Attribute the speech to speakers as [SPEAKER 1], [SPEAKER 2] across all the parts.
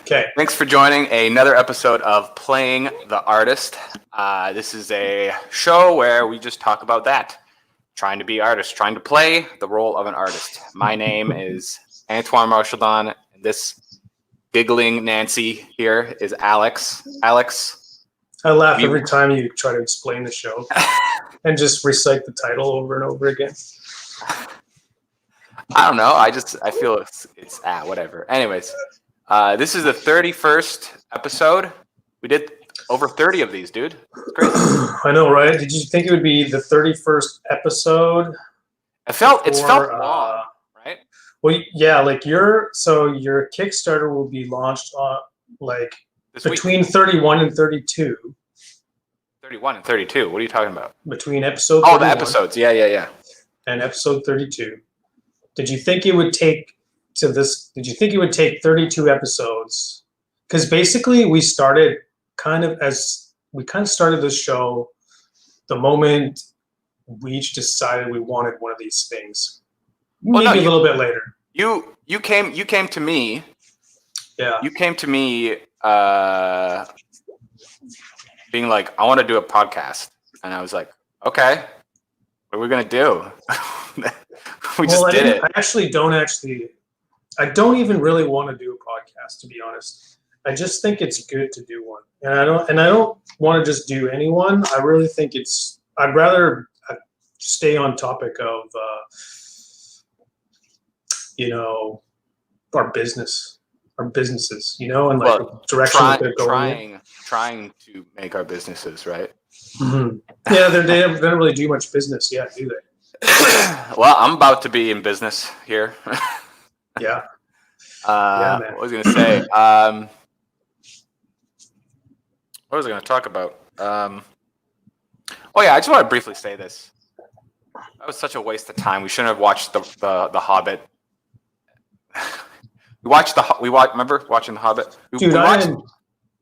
[SPEAKER 1] Okay.
[SPEAKER 2] Thanks for joining another episode of Playing the Artist. This is a show where we just talk about that. Trying to be artists, trying to play the role of an artist. My name is Antoine Marchildon, and this giggling Nancy here is Alex. Alex.
[SPEAKER 1] I laugh every time you try to explain the show and just recite the title over and over again.
[SPEAKER 2] I don't know. I feel it's whatever. Anyways, this is the 31st episode. We did over 30 of these, dude. It's crazy.
[SPEAKER 1] I know, right? Did you think it would be the 31st episode?
[SPEAKER 2] It's felt long, right?
[SPEAKER 1] Well, yeah, like your Kickstarter will be launched on
[SPEAKER 2] This
[SPEAKER 1] between
[SPEAKER 2] week.
[SPEAKER 1] 31 and 32.
[SPEAKER 2] 31 and 32. What are you talking about?
[SPEAKER 1] Between episode 31
[SPEAKER 2] the episodes. Yeah.
[SPEAKER 1] and episode 32. Did you think it would take 32 episodes? Because basically we started started this show the moment we each decided we wanted one of these things.
[SPEAKER 2] Well,
[SPEAKER 1] Maybe a little bit later.
[SPEAKER 2] You came to me.
[SPEAKER 1] Yeah.
[SPEAKER 2] You came to me being like, I want to do a podcast. And I was like, okay, what are we going to do? We just did it.
[SPEAKER 1] I don't even really want to do a podcast, to be honest. I just think it's good to do one. And I don't want to just do any one. I really think I'd rather stay on topic of, our businesses, and like the direction that they're going.
[SPEAKER 2] Trying to make our businesses, right?
[SPEAKER 1] Mm-hmm. Yeah, they don't really do much business yet, do they?
[SPEAKER 2] Well, I'm about to be in business here.
[SPEAKER 1] Yeah.
[SPEAKER 2] What was I going to say? What was I going to talk about? I just want to briefly say this. That was such a waste of time. We shouldn't have watched the Hobbit. Remember watching the Hobbit?
[SPEAKER 1] Dude,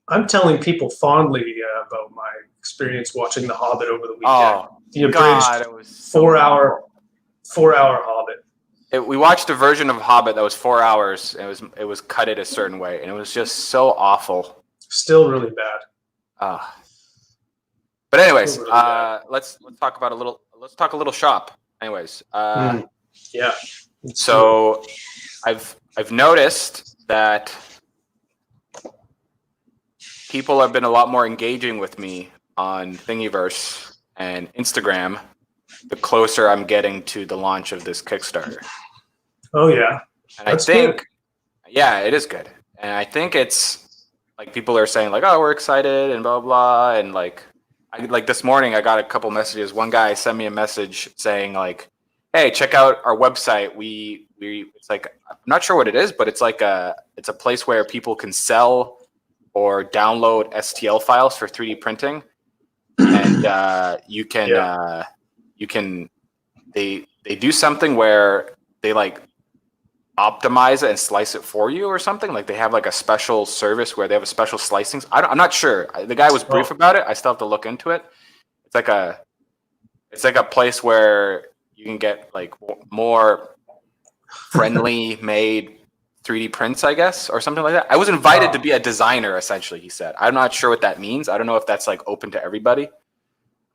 [SPEAKER 1] I'm telling people fondly about my experience watching the Hobbit over the weekend.
[SPEAKER 2] Oh,
[SPEAKER 1] the abridged
[SPEAKER 2] it was so
[SPEAKER 1] 4-hour Hobbit.
[SPEAKER 2] We watched a version of Hobbit that was 4 hours. It was cut it a certain way, and it was just so awful.
[SPEAKER 1] Still really bad.
[SPEAKER 2] But anyways, let's talk about Let's talk a little shop. Anyways,
[SPEAKER 1] yeah.
[SPEAKER 2] So I've noticed that people have been a lot more engaging with me on Thingiverse and Instagram the closer I'm getting to the launch of this Kickstarter.
[SPEAKER 1] Oh yeah.
[SPEAKER 2] And I think, yeah, it is good. And I think it's like people are saying like, oh, we're excited and blah, blah. And like this morning, I got a couple messages. One guy sent me a message saying like, hey, check out our website. It's like, I'm not sure what it is, but it's like it's a place where people can sell or download STL files for 3D printing. And they do something where they like optimize it and slice it for you or something. Like they have like a special service where they have a special slicing. I'm not sure. The guy was brief about it. I still have to look into it. It's like a place where you can get like more friendly made 3D prints, I guess, or something like that. I was invited to be a designer, essentially, he said. I'm not sure what that means. I don't know if that's like open to everybody.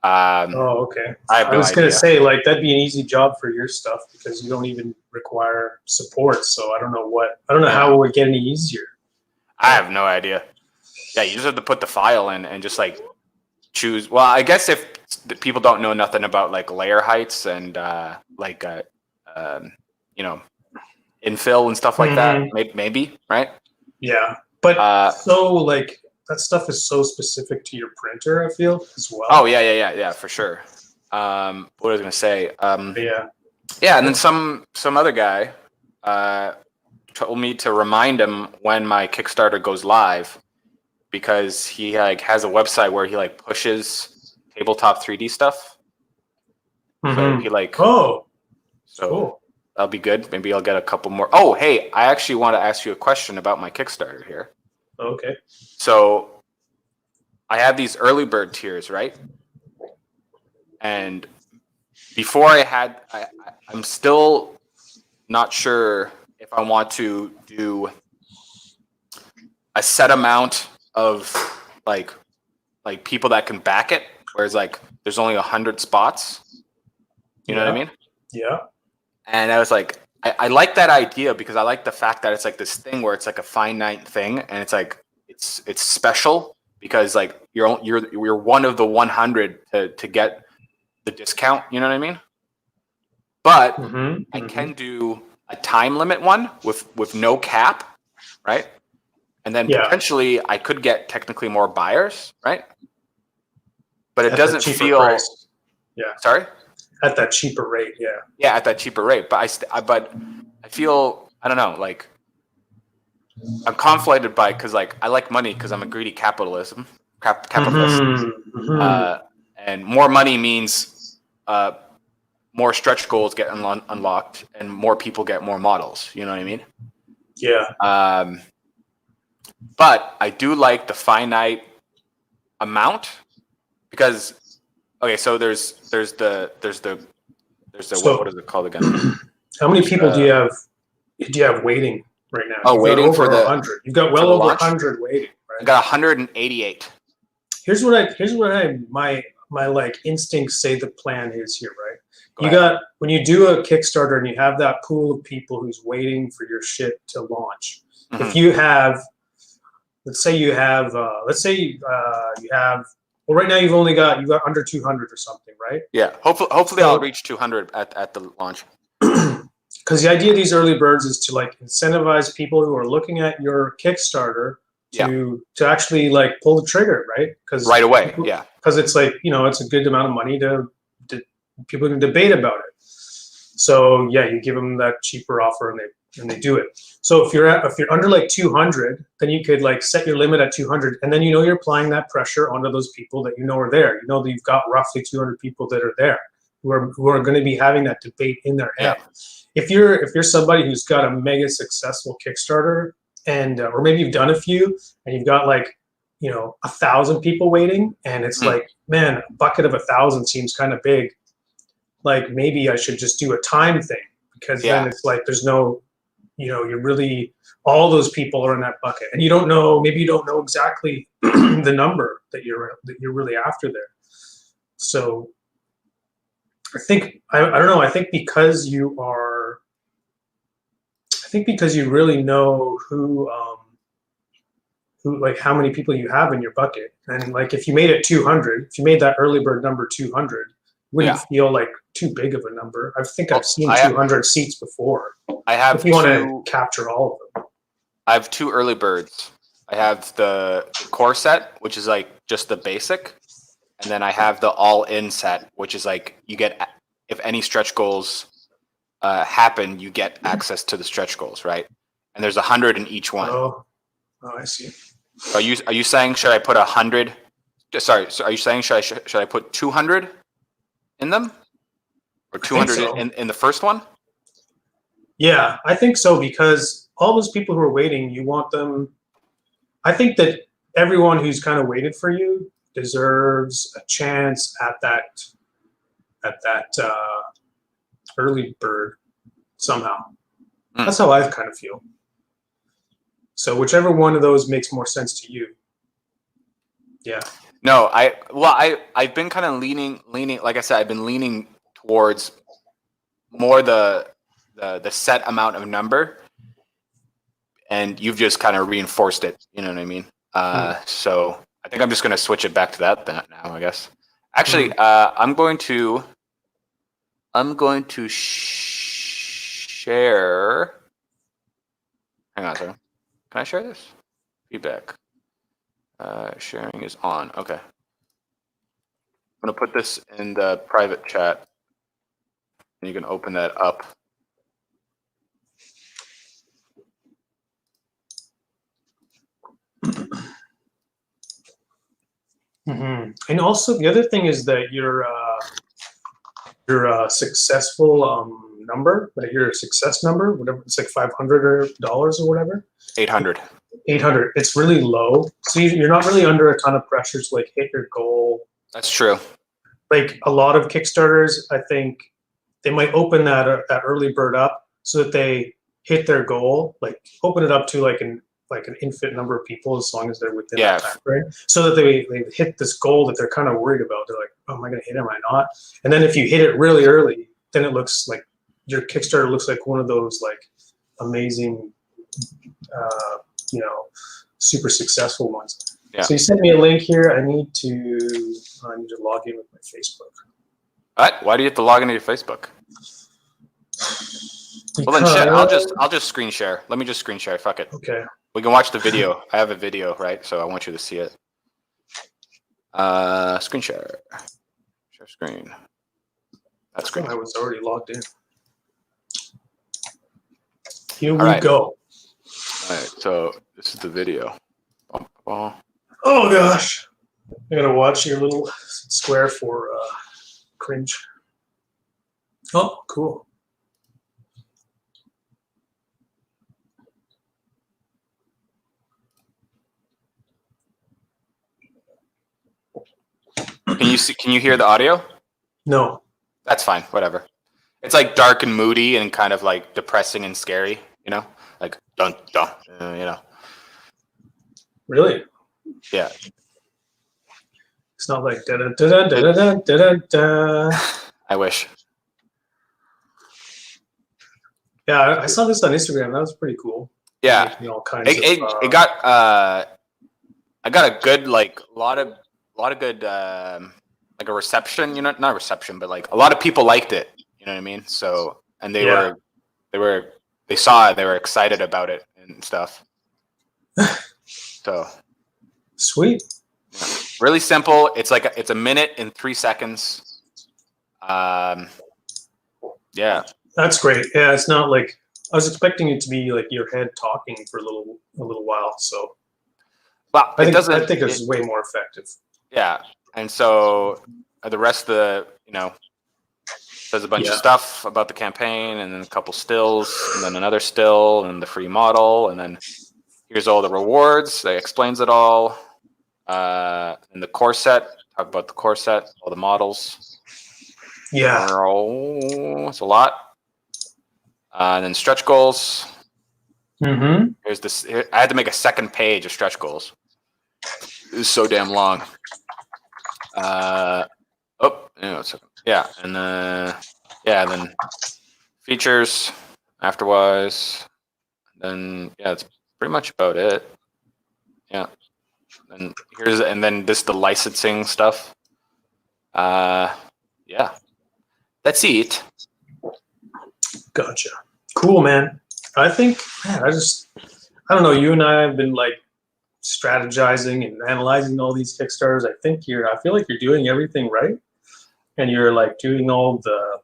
[SPEAKER 1] Okay. I was going to say, like, that'd be an easy job for your stuff because you don't even require support. So I don't know how it would get any easier.
[SPEAKER 2] I have no idea. Yeah, you just have to put the file in and just like choose. Well, I guess if people don't know nothing about like layer heights and infill and stuff like that, maybe, right?
[SPEAKER 1] Yeah, but that stuff is so specific to your printer, I feel, as well.
[SPEAKER 2] Oh yeah, for sure. What was I gonna say? Yeah, and then some other guy told me to remind him when my Kickstarter goes live because he like has a website where he like pushes tabletop 3D stuff. So he like
[SPEAKER 1] cool.
[SPEAKER 2] That'll be good. Maybe I'll get a couple more. Oh, hey, I actually want to ask you a question about my Kickstarter here.
[SPEAKER 1] Okay.
[SPEAKER 2] So I have these early bird tiers, right? And before I'm still not sure if I want to do a set amount of like people that can back it, whereas like there's only 100 spots. You know what I mean?
[SPEAKER 1] Yeah.
[SPEAKER 2] And I was like, I like that idea because I like the fact that it's like this thing where it's like a finite thing, and it's like it's special because like you're one of the 100 to get the discount. You know what I mean? But I can do a time limit one with no cap, right? And then potentially I could get technically more buyers, right? But it doesn't feel
[SPEAKER 1] price. Yeah.
[SPEAKER 2] Sorry?
[SPEAKER 1] At that cheaper rate, yeah.
[SPEAKER 2] Yeah, at that cheaper rate. But I feel, I don't know, like I'm conflicted by because like I like money because I'm a greedy capitalist. And more money means more stretch goals get unlocked and more people get more models. You know what I mean?
[SPEAKER 1] Yeah.
[SPEAKER 2] But I do like the finite amount because okay, so there's the what is it called again?
[SPEAKER 1] How many people do you have waiting right now?
[SPEAKER 2] Oh, waiting for the
[SPEAKER 1] 100. You've got well over 100 waiting, right?
[SPEAKER 2] I got 188.
[SPEAKER 1] Here's what my like instincts say the plan is here, right? When you do a Kickstarter and you have that pool of people who's waiting for your shit to launch. If you have, let's say you have well, right now you've got under 200 or something, right?
[SPEAKER 2] Yeah. Hopefully I'll reach 200 at the launch.
[SPEAKER 1] Because the idea of these early birds is to like incentivize people who are looking at your Kickstarter to actually like pull the trigger, right? Because
[SPEAKER 2] right away,
[SPEAKER 1] because it's like it's a good amount of money to people can debate about it. So yeah, you give them that cheaper offer and they do it. So if you're under like 200, then you could like set your limit at 200, and then you're applying that pressure onto those people that are there. You know that you've got roughly 200 people that are there who are going to be having that debate in their head.
[SPEAKER 2] Yeah.
[SPEAKER 1] If you're somebody who's got a mega successful Kickstarter and or maybe you've done a few and you've got like 1,000 people waiting, and it's like, man, a bucket of 1,000 seems kind of big. Like maybe I should just do a time thing, because then it's like there's no, you're really, all those people are in that bucket, and maybe you don't know exactly the number that you're really after there. So I think I don't know. I think because you really know who like how many people you have in your bucket, and like if you made it 200, if you made that early bird number 200, it wouldn't feel like too big of a number. I think I've seen 200 seats before.
[SPEAKER 2] I have.
[SPEAKER 1] If you want to capture all of them,
[SPEAKER 2] I have two early birds. I have the core set, which is like just the basic, and then I have the all-in set, which is like you get, if any stretch goals happen, you get access to the stretch goals, right? And there's 100 in each one.
[SPEAKER 1] Oh, I see.
[SPEAKER 2] Are you saying should I put 100? Sorry, so are you saying should I put 200 in them, or 200 in the first one?
[SPEAKER 1] Yeah, I think so, because all those people who are waiting, you want them. I think that everyone who's kind of waited for you deserves a chance at that early bird somehow. That's how I kind of feel. So whichever one of those makes more sense to you. Yeah.
[SPEAKER 2] No, I've been kind of leaning. Like I said, I've been leaning towards more the set amount of number, and you've just kind of reinforced it. You know what I mean? So I think I'm just going to switch it back to that now, I guess. Actually, I'm going to share. Hang on a second. Can I share this? Feedback. Sharing is on. Okay. I'm going to put this in the private chat, and you can open that up.
[SPEAKER 1] And also the other thing is that your successful number, like your success number, whatever, it's like $500 or whatever.
[SPEAKER 2] 800.
[SPEAKER 1] 800. It's really low, so you're not really under a ton of pressure to like hit your goal.
[SPEAKER 2] That's true.
[SPEAKER 1] Like a lot of Kickstarters, I think they might open that early bird up so that they hit their goal. Like open it up to like like an infinite number of people as long as they're within
[SPEAKER 2] Yeah.
[SPEAKER 1] that time frame, so that they hit this goal that they're kind of worried about. They're like, oh, am I going to hit it? Am I not? And then if you hit it really early, then it looks like your Kickstarter looks like one of those like amazing, super successful ones.
[SPEAKER 2] Yeah.
[SPEAKER 1] So you sent me a link here. I need to log in with my Facebook.
[SPEAKER 2] What? Why do you have to log into your Facebook? Well then, shit. I'll just screen share. Let me just screen share. Fuck it.
[SPEAKER 1] Okay.
[SPEAKER 2] We can watch the video. I have a video, right? So I want you to see it. Screen share. Share screen. That's screen.
[SPEAKER 1] I was already logged in. Here
[SPEAKER 2] All
[SPEAKER 1] we
[SPEAKER 2] right.
[SPEAKER 1] go.
[SPEAKER 2] All right. So this is the video.
[SPEAKER 1] Oh gosh. I gotta watch your little square for cringe. Oh, cool.
[SPEAKER 2] Can you hear the audio?
[SPEAKER 1] No.
[SPEAKER 2] That's fine. Whatever. It's like dark and moody and kind of like depressing and scary. You know, like dun dun. You know.
[SPEAKER 1] Really?
[SPEAKER 2] Yeah.
[SPEAKER 1] It's not like da da da da da da da da.
[SPEAKER 2] I wish.
[SPEAKER 1] Yeah, I saw this on Instagram. That was pretty cool.
[SPEAKER 2] Yeah.
[SPEAKER 1] All kinds
[SPEAKER 2] It got. I got a good like lot of good like a reception. You know, not reception, but like a lot of people liked it. You know what I mean? So and they saw it. They were excited about it and stuff. So.
[SPEAKER 1] Sweet.
[SPEAKER 2] Yeah. Really simple. It's like it's a minute and 3 seconds. Yeah.
[SPEAKER 1] That's great. Yeah, it's not like I was expecting it to be like your head talking for a little while. So,
[SPEAKER 2] Well,
[SPEAKER 1] I think it's way more effective.
[SPEAKER 2] Yeah, and so the rest of the there's a bunch of stuff about the campaign, and then a couple stills, and then another still, and the free model, and then here's all the rewards. They explains it all. And the core set, talk about the core set, all the models.
[SPEAKER 1] Yeah.
[SPEAKER 2] It's a lot. And then stretch goals.
[SPEAKER 1] Mm-hmm.
[SPEAKER 2] Here's this. I had to make a second page of stretch goals. It was so damn long. Yeah, and then features afterwards. Then it's pretty much about it. Yeah. And then this the licensing stuff. Yeah. That's it.
[SPEAKER 1] Gotcha. Cool, man. I think I don't know, you and I have been like strategizing and analyzing all these Kickstarters. I feel like you're doing everything right. And you're like doing all the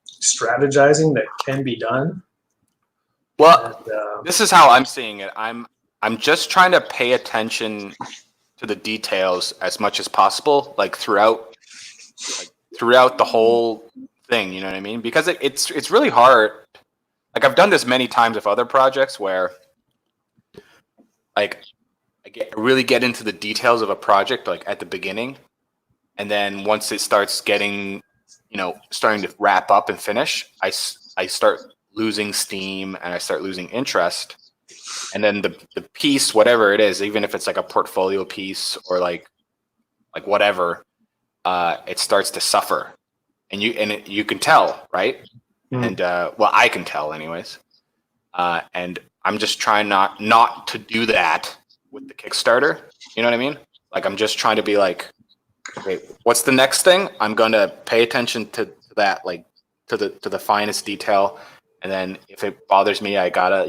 [SPEAKER 1] strategizing that can be done.
[SPEAKER 2] Well, this is how I'm seeing it. I'm just trying to pay attention to the details as much as possible, like throughout the whole thing. You know what I mean? Because it's really hard. Like I've done this many times with other projects where, like, I really get into the details of a project like at the beginning, and then once it starts getting, starting to wrap up and finish, I start losing steam and I start losing interest. And then the piece, whatever it is, even if it's like a portfolio piece or like whatever, it starts to suffer, and you can tell, right? Mm. And I can tell, anyways. And I'm just trying not to do that with the Kickstarter. You know what I mean? Like I'm just trying to be like, okay, what's the next thing? I'm gonna pay attention to that, like to the finest detail, and then if it bothers me, I gotta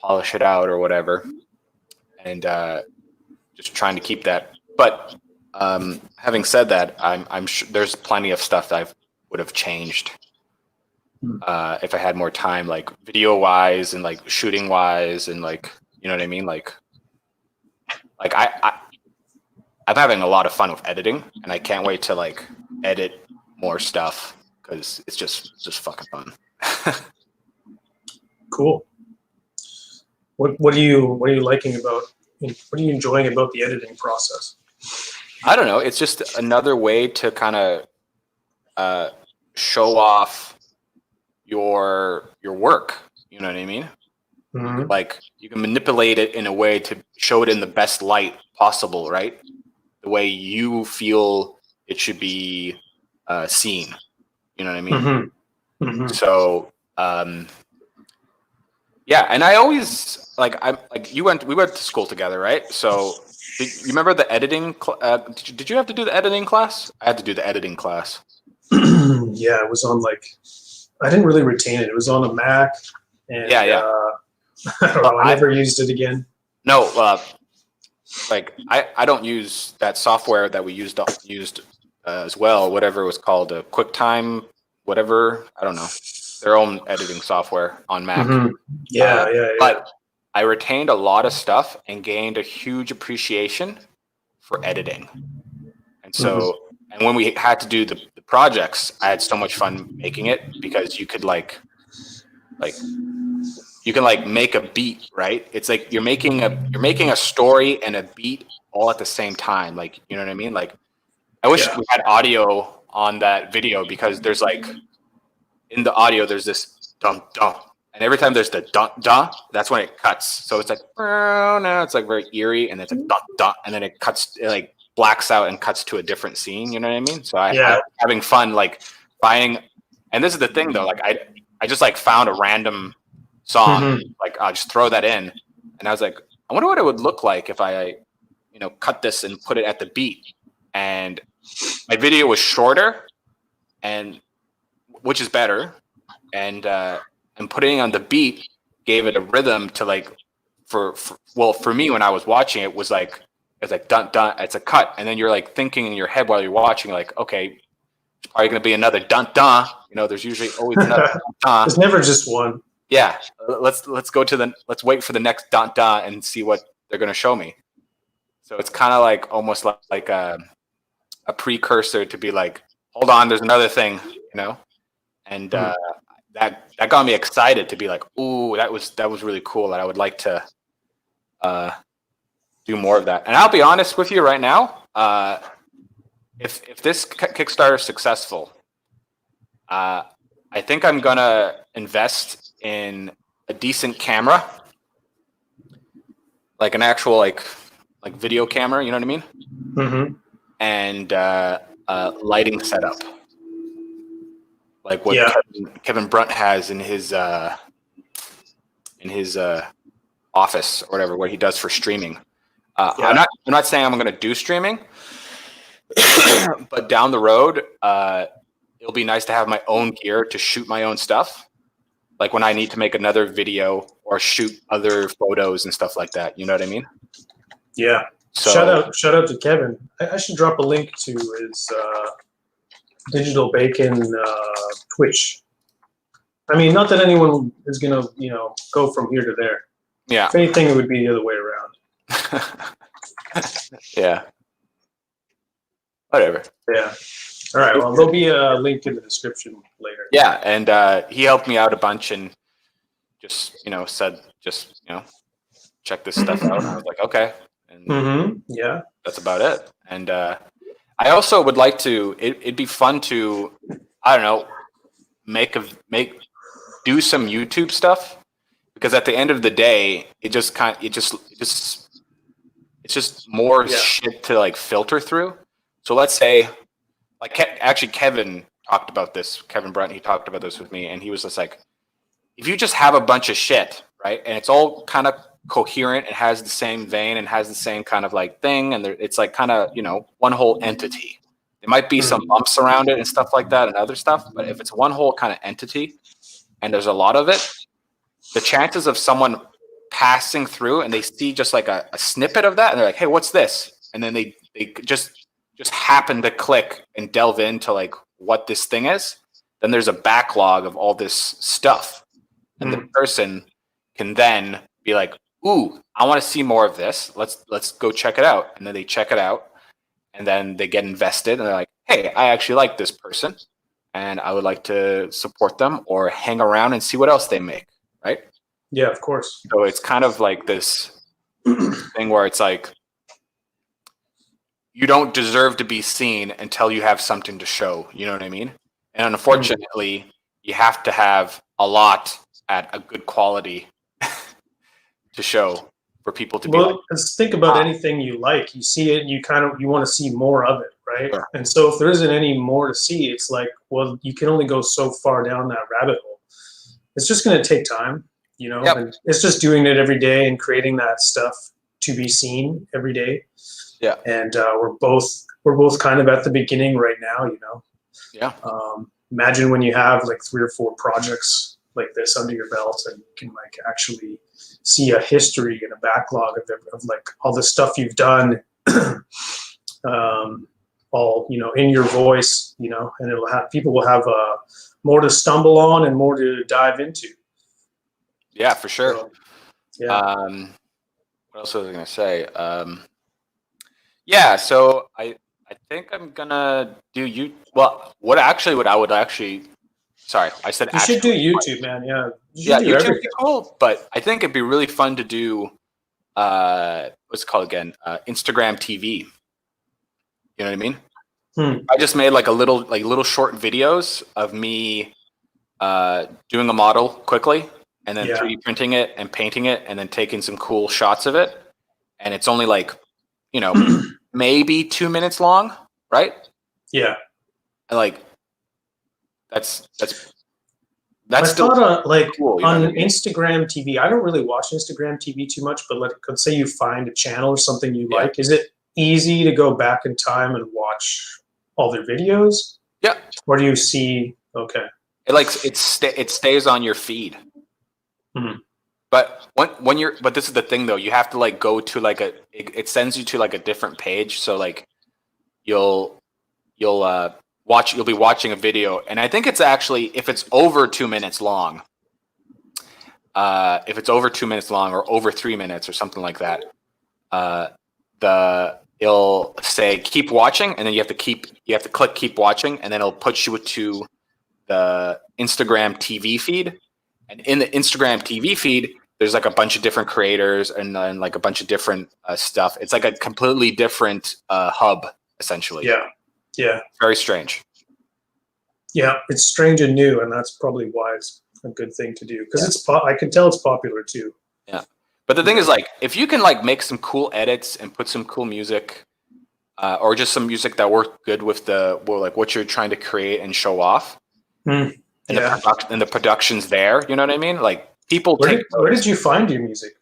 [SPEAKER 2] polish it out or whatever, and just trying to keep that. But having said that, I'm sure there's plenty of stuff that I would have changed if I had more time, like video wise and like shooting wise, and like what I mean, like I'm having a lot of fun with editing, and I can't wait to like edit more stuff because it's just fucking fun.
[SPEAKER 1] Cool. What are you liking about? What are you enjoying about the editing process?
[SPEAKER 2] I don't know. It's just another way to kind of show off your work. You know what I mean?
[SPEAKER 1] Mhm.
[SPEAKER 2] Like you can manipulate it in a way to show it in the best light possible, right? The way you feel it should be seen. You know what I mean?
[SPEAKER 1] Mhm. Mhm.
[SPEAKER 2] So yeah, and I always I'm like we went to school together, right? So you remember the editing? Did you have to do the editing class? I had to do the editing class.
[SPEAKER 1] Yeah, it was on like I didn't really retain it. It was on a Mac, and
[SPEAKER 2] Yeah.
[SPEAKER 1] I don't know. I never used it again.
[SPEAKER 2] No, like I don't use that software that we used as well. Whatever it was called, QuickTime, whatever. I don't know. Their own editing software on Mac.
[SPEAKER 1] Mhm. Yeah.
[SPEAKER 2] But I retained a lot of stuff and gained a huge appreciation for editing. And so, and when we had to do the projects, I had so much fun making it because you could you can make a beat, right? It's like you're making a story and a beat all at the same time. Like, you know what I mean? Like, I wish we had audio on that video because there's in the audio there's this dum dum, and every time there's the dum dum, that's when it cuts. So it's like no, it's like very eerie, and it's like dum dum, and then it cuts, it blacks out and cuts to a different scene. You know what I mean? So I was having fun finding, and this is the thing though. I just found a random song, I'll just throw that in, and I was like, I wonder what it would look like if I cut this and put it at the beat. And my video was shorter, and which is better, and putting it on the beat gave it a rhythm to for me when I was watching it was it's like dun dun, it's a cut, and then you're thinking in your head while you're watching okay, it's probably going to be another dun dun. There's usually always another dun dun.
[SPEAKER 1] It's never just one.
[SPEAKER 2] Yeah, let's wait for the next dun dun and see what they're going to show me. So it's kind of almost like a precursor to be hold on, there's another thing, and that got me excited to be ooh, that was really cool, and I would like to do more of that. And I'll be honest with you right now, if this Kickstarter is successful, I think I'm gonna invest in a decent camera, an actual video camera, you know what I mean?
[SPEAKER 1] Mm-hmm.
[SPEAKER 2] And lighting setup, what Kevin Brunt has in his office or whatever, what he does for streaming. I'm not saying I'm going to do streaming, but down the road, it'll be nice to have my own gear to shoot my own stuff. Like when I need to make another video or shoot other photos and stuff like that. You know what I mean?
[SPEAKER 1] Yeah. So, shout out to Kevin. I should drop a link to his Digital Bacon Twitch. I mean, not that anyone is gonna, go from here to there.
[SPEAKER 2] Yeah.
[SPEAKER 1] If anything, it would be the other way around.
[SPEAKER 2] Yeah. Whatever.
[SPEAKER 1] Yeah. All right. Well, there'll be a link in the description later.
[SPEAKER 2] Yeah, and he helped me out a bunch and just, said, check this stuff out. And I was like, okay. And
[SPEAKER 1] yeah,
[SPEAKER 2] that's about it. And I also would like to. It'd be fun to, I don't know, do some YouTube stuff, because at the end of the day, it's just more shit to filter through. So let's say, actually Kevin talked about this. Kevin Brunt, he talked about this with me, and he was just like, if you just have a bunch of shit, right, and it's all kind of coherent, it has the same vein and has the same kind of thing, and it's kind of one whole entity. There might be some bumps around it and stuff like that and other stuff, but if it's one whole kind of entity and there's a lot of it, the chances of someone passing through and they see just a snippet of that and they're like, hey, what's this? And then they just happen to click and delve into what this thing is, then there's a backlog of all this stuff, and the person can then be like, ooh, I want to see more of this. Let's go check it out. And then they check it out, and then they get invested, and they're like, hey, I actually like this person, and I would like to support them or hang around and see what else they make, right?
[SPEAKER 1] Yeah, of course.
[SPEAKER 2] So it's kind of this thing where it's you don't deserve to be seen until you have something to show. You know what I mean? And unfortunately, you have to have a lot at a good quality to show for people to be
[SPEAKER 1] Well,
[SPEAKER 2] like,
[SPEAKER 1] let's think about anything you like. You see it, you want to see more of it, right?
[SPEAKER 2] Sure.
[SPEAKER 1] And so if there isn't any more to see, it's like, well, you can only go so far down that rabbit hole. It's just going to take time,
[SPEAKER 2] Yep.
[SPEAKER 1] and it's just doing it every day and creating that stuff to be seen every day.
[SPEAKER 2] Yeah.
[SPEAKER 1] And we're both kind of at the beginning right now,
[SPEAKER 2] Yeah.
[SPEAKER 1] Imagine when you have like 3 or 4 projects like this under your belt, and you can like actually see a history and a backlog of like all the stuff you've done, all in your voice, and people will have more to stumble on and more to dive into.
[SPEAKER 2] Yeah, for sure.
[SPEAKER 1] So, yeah.
[SPEAKER 2] What else was I gonna say? Yeah, so I think I'm gonna do you. Well, what I would actually. Sorry, I said
[SPEAKER 1] You
[SPEAKER 2] actually.
[SPEAKER 1] should do YouTube, man. Yeah.
[SPEAKER 2] Yeah,
[SPEAKER 1] do
[SPEAKER 2] YouTube would
[SPEAKER 1] everything.
[SPEAKER 2] be cool, but I think it'd be really fun to do. What's it called again? Instagram TV. You know what I mean? I just made like little short videos of me doing a model quickly, and then 3D printing it and painting it, and then taking some cool shots of it. And it's only like, maybe 2 minutes long, right?
[SPEAKER 1] Yeah.
[SPEAKER 2] And like, that's
[SPEAKER 1] I
[SPEAKER 2] still
[SPEAKER 1] thought like
[SPEAKER 2] cool,
[SPEAKER 1] on
[SPEAKER 2] what I mean?
[SPEAKER 1] Instagram TV, I don't really watch Instagram TV too much, but let's say you find a channel or something you
[SPEAKER 2] Yeah.
[SPEAKER 1] like. Is it easy to go back in time and watch all their videos?
[SPEAKER 2] Yeah.
[SPEAKER 1] Or do you see? Okay.
[SPEAKER 2] It stays on your feed. But but this is the thing though, you have to like go to like it sends you to like a different page. So like you'll be watching a video, and I think it's actually, if it's over 2 minutes long, or over 3 minutes or something like that, it'll say keep watching, and then you have to click keep watching, and then it'll put you to the Instagram TV feed. And in the Instagram TV feed, there's like a bunch of different creators and then like a bunch of different stuff. It's like a completely different hub, essentially.
[SPEAKER 1] Yeah. Yeah.
[SPEAKER 2] Very strange.
[SPEAKER 1] Yeah. It's strange and new, and that's probably why it's a good thing to do, because I can tell it's popular too.
[SPEAKER 2] Yeah. But the thing is, like, if you can like make some cool edits and put some cool music, or just some music that works good with what you're trying to create and show off, and the production's there, you know what I mean? Like, people
[SPEAKER 1] where did you find your music?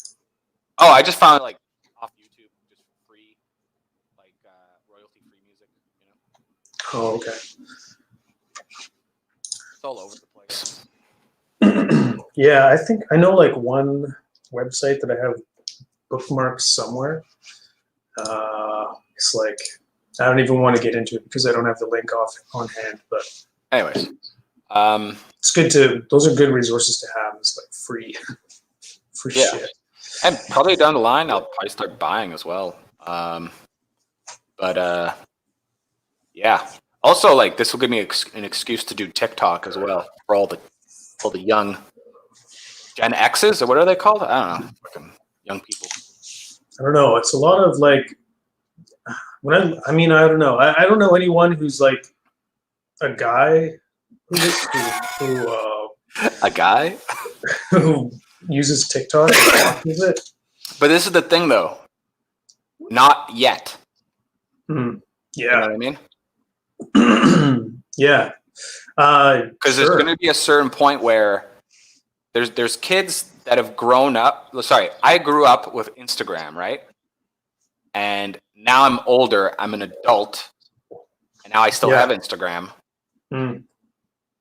[SPEAKER 2] Oh, I just found it like off YouTube, just free, like royalty-free music.
[SPEAKER 1] Oh, okay.
[SPEAKER 2] It's all over the place.
[SPEAKER 1] Yeah, I think I know like one website that I have bookmarked somewhere. It's like, I don't even want to get into it because I don't have the link on hand. But
[SPEAKER 2] anyways,
[SPEAKER 1] it's good those are good resources to have. It's like free shit.
[SPEAKER 2] And probably down the line, I'll probably start buying as well. Yeah. Also, like, this will give me an excuse to do TikTok as well for all the young Gen X's, or what are they called? I don't know. Fucking young people.
[SPEAKER 1] I don't know. It's a lot of like, I don't know. I don't know anyone who's like a guy
[SPEAKER 2] a guy
[SPEAKER 1] who uses TikTok and uses it.
[SPEAKER 2] But this is the thing, though. Not yet.
[SPEAKER 1] Yeah.
[SPEAKER 2] You know what I mean?
[SPEAKER 1] Yeah.
[SPEAKER 2] Because there's going to be a certain point where there's kids that have grown up. Sorry, I grew up with Instagram, right? And now I'm older. I'm an adult, and now I still have Instagram.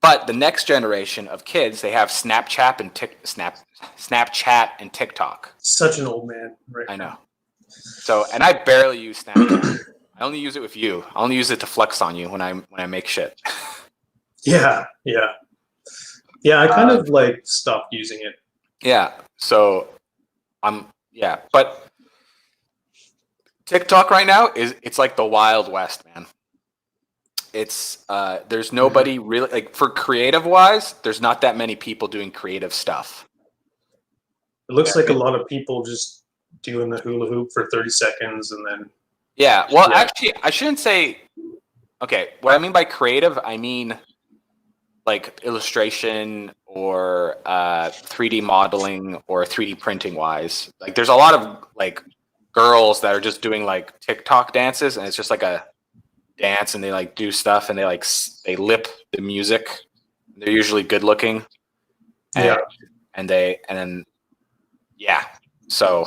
[SPEAKER 2] But the next generation of kids, they have Snapchat and TikTok.
[SPEAKER 1] Such an old man, right?
[SPEAKER 2] I know. So, and I barely use Snapchat. I only use it with you. I only use it to flex on you when I make shit.
[SPEAKER 1] Yeah. I kind of like stopped using it.
[SPEAKER 2] Yeah. So but TikTok right now it's like the Wild West, man. It's there's nobody really, like, for creative wise, there's not that many people doing creative stuff.
[SPEAKER 1] It looks like a lot of people just doing the hula hoop for 30 seconds and then.
[SPEAKER 2] Yeah. Well, actually, I shouldn't say. Okay, what I mean by creative, I mean like illustration or 3D modeling or 3D printing wise. Like there's a lot of like girls that are just doing like TikTok dances, and it's just like a dance, and they like do stuff, and they lip the music. They're usually good looking.
[SPEAKER 1] Yeah.
[SPEAKER 2] And then so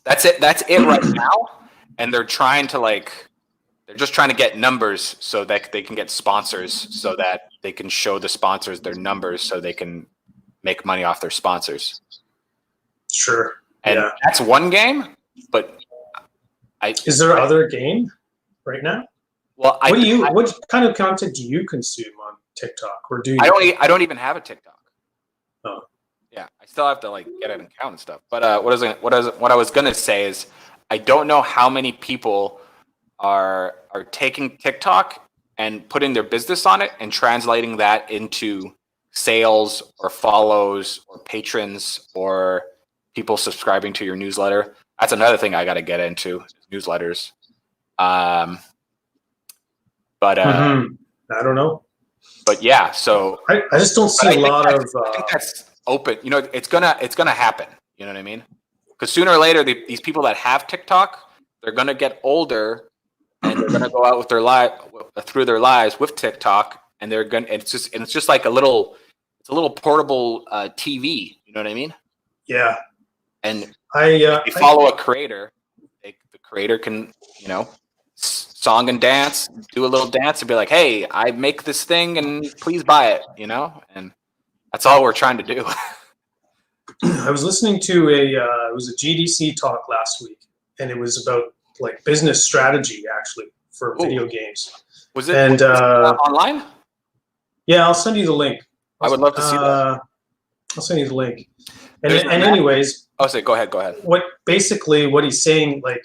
[SPEAKER 2] that's it right now. And they're just trying to get numbers so that they can get sponsors, so that they can show the sponsors their numbers, so they can make money off their sponsors.
[SPEAKER 1] Sure.
[SPEAKER 2] And that's one game, but
[SPEAKER 1] is there other game right now?
[SPEAKER 2] Well,
[SPEAKER 1] what kind of content do you consume on TikTok, or do you?
[SPEAKER 2] I don't even have a TikTok.
[SPEAKER 1] Oh.
[SPEAKER 2] Yeah, I still have to like get an account and stuff. But what I was gonna say is, I don't know how many people are taking TikTok and putting their business on it and translating that into sales or follows or patrons or people subscribing to your newsletter. That's another thing I got to get into, newsletters. But
[SPEAKER 1] I don't know.
[SPEAKER 2] But yeah, so
[SPEAKER 1] I just don't see a lot of.
[SPEAKER 2] I think that's open. You know, it's gonna happen. You know what I mean? Because sooner or later, these people that have TikTok, they're gonna get older, and they're gonna go out with through their lives with TikTok, and it's just like a little portable TV. You know what I mean? Yeah. And
[SPEAKER 1] if
[SPEAKER 2] you follow a creator, the creator can, song and dance, do a little dance, and be like, "Hey, I make this thing, and please buy it." And that's all we're trying to do.
[SPEAKER 1] I was listening to it was a GDC talk last week, and it was about like business strategy actually for video games.
[SPEAKER 2] Was it online?
[SPEAKER 1] Yeah, I'll send you the link.
[SPEAKER 2] I would love to see that.
[SPEAKER 1] I'll send you the link. And anyways,
[SPEAKER 2] go ahead.
[SPEAKER 1] What he's saying, like,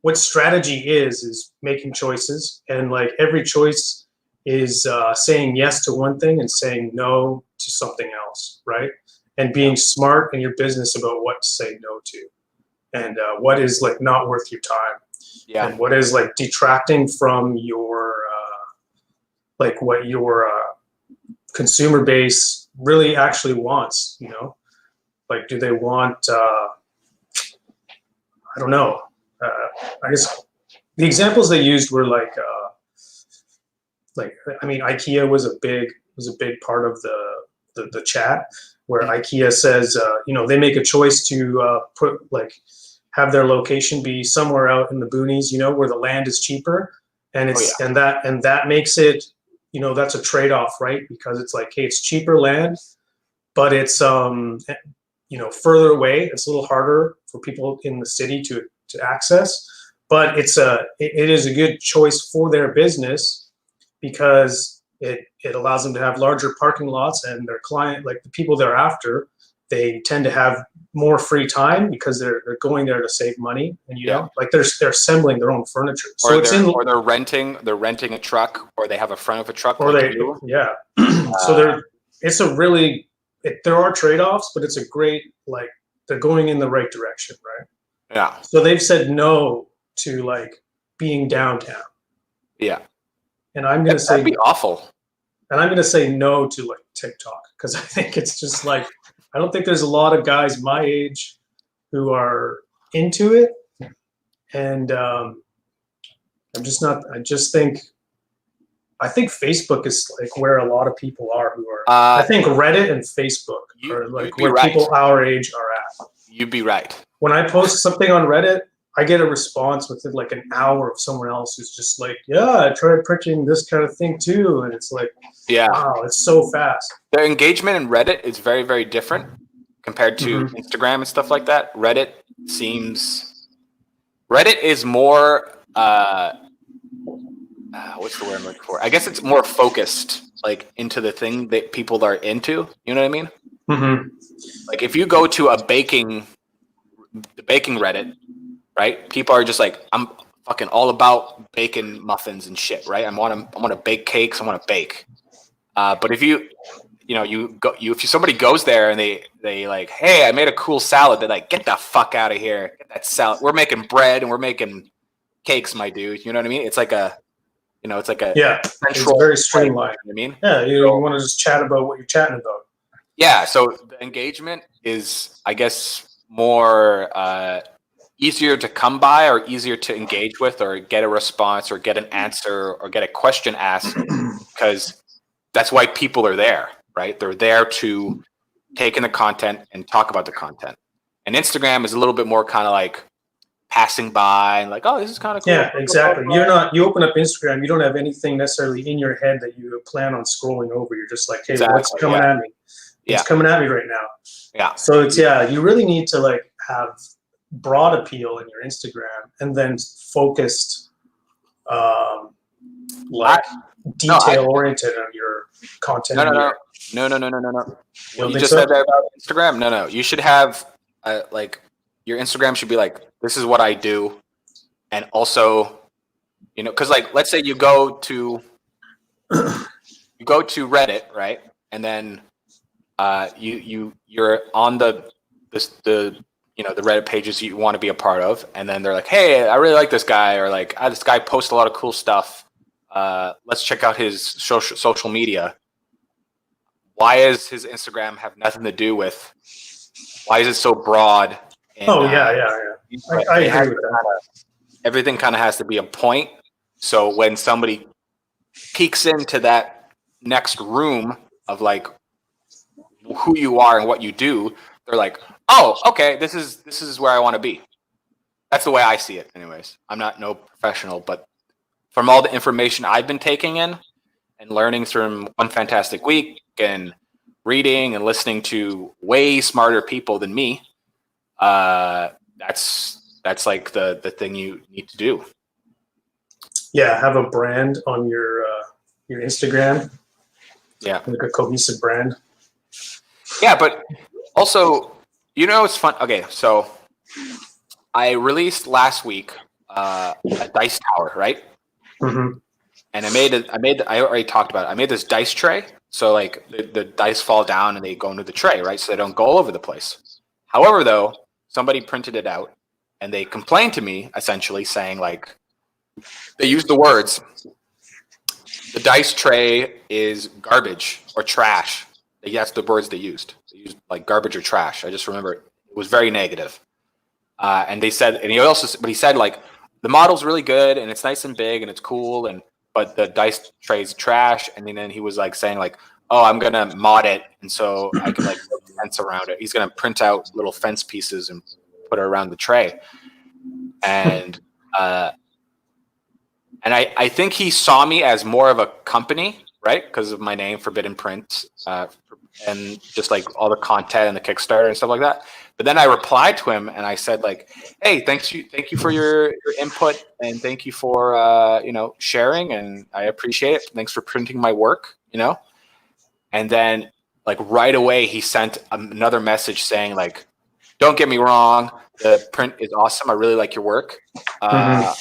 [SPEAKER 1] what strategy is making choices, and like every choice is saying yes to one thing and saying no to something else, right? And being smart in your business about what to say no to, and what is like not worth your time, and what is like detracting from your like what your consumer base really actually wants, Like, do they want? I don't know. I guess the examples they used were like I mean, IKEA was a big part of the chat, where IKEA says they make a choice to have their location be somewhere out in the boonies, where the land is cheaper, and it's and that makes it that's a trade-off, right? Because it's like, hey, it's cheaper land, but it's further away. It's a little harder for people in the city to access, but it is a good choice for their business, because it allows them to have larger parking lots, and their client, like the people they're after, they tend to have more free time because they're going there to save money, and like they're assembling their own furniture. So
[SPEAKER 2] they're renting a truck, or they have a front of a truck.
[SPEAKER 1] So there are trade-offs, but it's a great, like, they're going in the right direction, right?
[SPEAKER 2] Yeah.
[SPEAKER 1] So they've said no to like being downtown.
[SPEAKER 2] Yeah.
[SPEAKER 1] And I'm gonna say
[SPEAKER 2] that'd be awful.
[SPEAKER 1] And I'm gonna say no to like TikTok, because I think it's just like, I don't think there's a lot of guys my age who are into it, and I think Facebook is like where a lot of people are who are. I think Reddit and Facebook are like where people our age are at.
[SPEAKER 2] You'd be right.
[SPEAKER 1] When I post something on Reddit, I get a response within like an hour of someone else who's just like, "Yeah, I tried printing this kind of thing too," and it's like, wow, it's so fast.
[SPEAKER 2] Their engagement in Reddit is very, very different compared to Instagram and stuff like that. Reddit is more. What's the word I'm looking for? I guess it's more focused, like into the thing that people are into. You know what I mean?
[SPEAKER 1] Mm-hmm.
[SPEAKER 2] Like if you go to the baking Reddit, right? People are just like, I'm fucking all about baking muffins and shit, right? I want to bake cakes. I want to bake. But if if somebody goes there and they like, "Hey, I made a cool salad," they're like, "Get the fuck out of here! Get that salad. We're making bread and we're making cakes, my dude." You know what I mean? It's like a central.
[SPEAKER 1] It's very streamlined.
[SPEAKER 2] You know what I mean?
[SPEAKER 1] Yeah, you want to just chat about what you're chatting about.
[SPEAKER 2] Yeah, so the engagement is, I guess, more easier to come by or easier to engage with or get a response or get an answer or get a question asked, because that's why people are there, right? They're there to take in the content and talk about the content. And Instagram is a little bit more kind of like passing by and like, oh, this is kind of cool.
[SPEAKER 1] Yeah, exactly. You open up Instagram, you don't have anything necessarily in your head that you plan on scrolling over. You're just like, hey, what's coming at me? It's coming at me right now.
[SPEAKER 2] Yeah.
[SPEAKER 1] So it's, you really need to like have broad appeal in your Instagram and then focused, like detail oriented on your content.
[SPEAKER 2] No. What you just said there about Instagram? No. You should have like your Instagram should be like, this is what I do. And also, you know, because like, let's say you go to Reddit, right? And then you're on the Reddit pages you want to be a part of, and then they're like, hey, I really like this guy, or like, this guy posts a lot of cool stuff. Let's check out his social media. Why is his Instagram have nothing to do with? Why is it so broad? And, I agree with that. Everything kind of has to be a point. So when somebody peeks into that next room of like who you are and what you do, they're like, oh, okay, this is where I want to be. That's the way I see it, anyways. I'm not no professional, but from all the information I've been taking in and learning from One Fantastic Week and reading and listening to way smarter people than me, that's like the thing you need to do.
[SPEAKER 1] Yeah, have a brand on your Instagram.
[SPEAKER 2] Yeah,
[SPEAKER 1] like a cohesive brand.
[SPEAKER 2] Yeah, but also, you know, it's fun. Okay, so I released last week a dice tower, right?
[SPEAKER 1] Mm-hmm.
[SPEAKER 2] And I already talked about it. I made this dice tray. So like the dice fall down and they go into the tray, right? So they don't go all over the place. However, though, somebody printed it out and they complained to me essentially saying like, they used the words, the dice tray is garbage or trash. That's the words they used. They used like garbage or trash. I just remember it was very negative. And they said, and he said like, the model's really good and it's nice and big and it's cool, but the dice tray's trash. And then he was like saying like, oh, I'm gonna mod it, and so I can like put a fence around it. He's gonna print out little fence pieces and put it around the tray. And I think he saw me as more of a company, right? Because of my name, Forbidden Print, and just like all the content and the Kickstarter and stuff like that. But then I replied to him and I said like, hey, thank you for your input and thank you for sharing, and I appreciate it. Thanks for printing my work, you know. And then like right away he sent another message saying like, don't get me wrong, the print is awesome. I really like your work. He's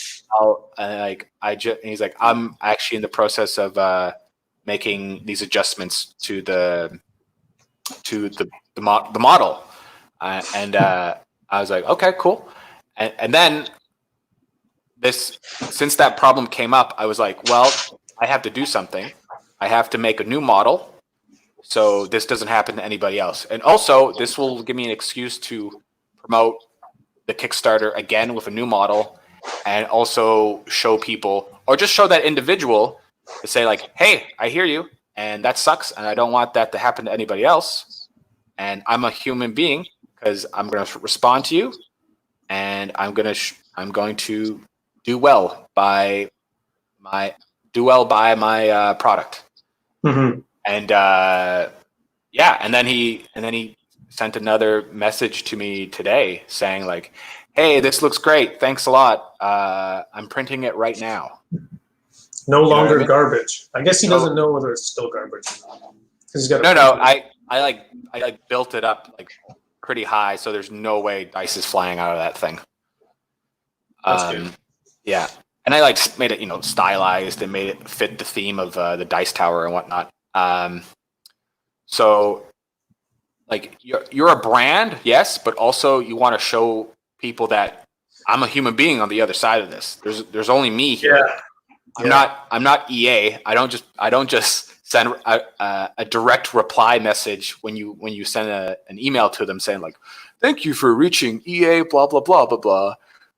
[SPEAKER 2] like, I'm actually in the process of making these adjustments to the model, and I was like, okay, cool. And then since that problem came up, I was like, well, I have to do something. I have to make a new model so this doesn't happen to anybody else. And also, this will give me an excuse to promote the Kickstarter again with a new model, and also show people, or just show that individual to say like, hey, I hear you, and that sucks, and I don't want that to happen to anybody else. And I'm a human being because I'm going to respond to you, and I'm going to do well by my product.
[SPEAKER 1] Mm-hmm.
[SPEAKER 2] And and then he sent another message to me today saying like, hey, this looks great. Thanks a lot. I'm printing it right now.
[SPEAKER 1] No longer garbage. I guess he doesn't know whether it's still garbage. He's got
[SPEAKER 2] I built it up like pretty high, so there's no way dice is flying out of that thing.
[SPEAKER 1] That's good.
[SPEAKER 2] Yeah. And I like made it, stylized and made it fit the theme of the dice tower and whatnot. So like you're a brand, yes, but also you want to show people that I'm a human being on the other side of this. There's only me here.
[SPEAKER 1] Yeah.
[SPEAKER 2] I'm not EA. I don't just send a direct reply message when you send an email to them saying like, "Thank you for reaching EA blah blah blah blah blah.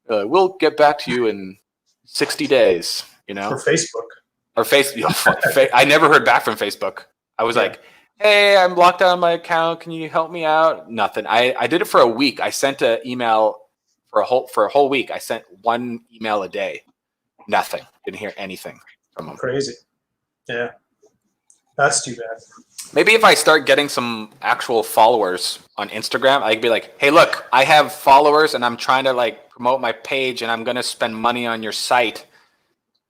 [SPEAKER 2] We'll get back to you in 60 days." You know,
[SPEAKER 1] For Facebook.
[SPEAKER 2] or I never heard back from Facebook. I was like, "Hey, I'm locked out of my account. Can you help me out?" Nothing. I did it for a week. I sent an email for a whole week. I sent one email a day. Nothing. Didn't hear anything from them.
[SPEAKER 1] Crazy. Yeah. That's too bad.
[SPEAKER 2] Maybe if I start getting some actual followers on Instagram, I could be like, "Hey, look, I have followers and I'm trying to like promote my page and I'm going to spend money on your site.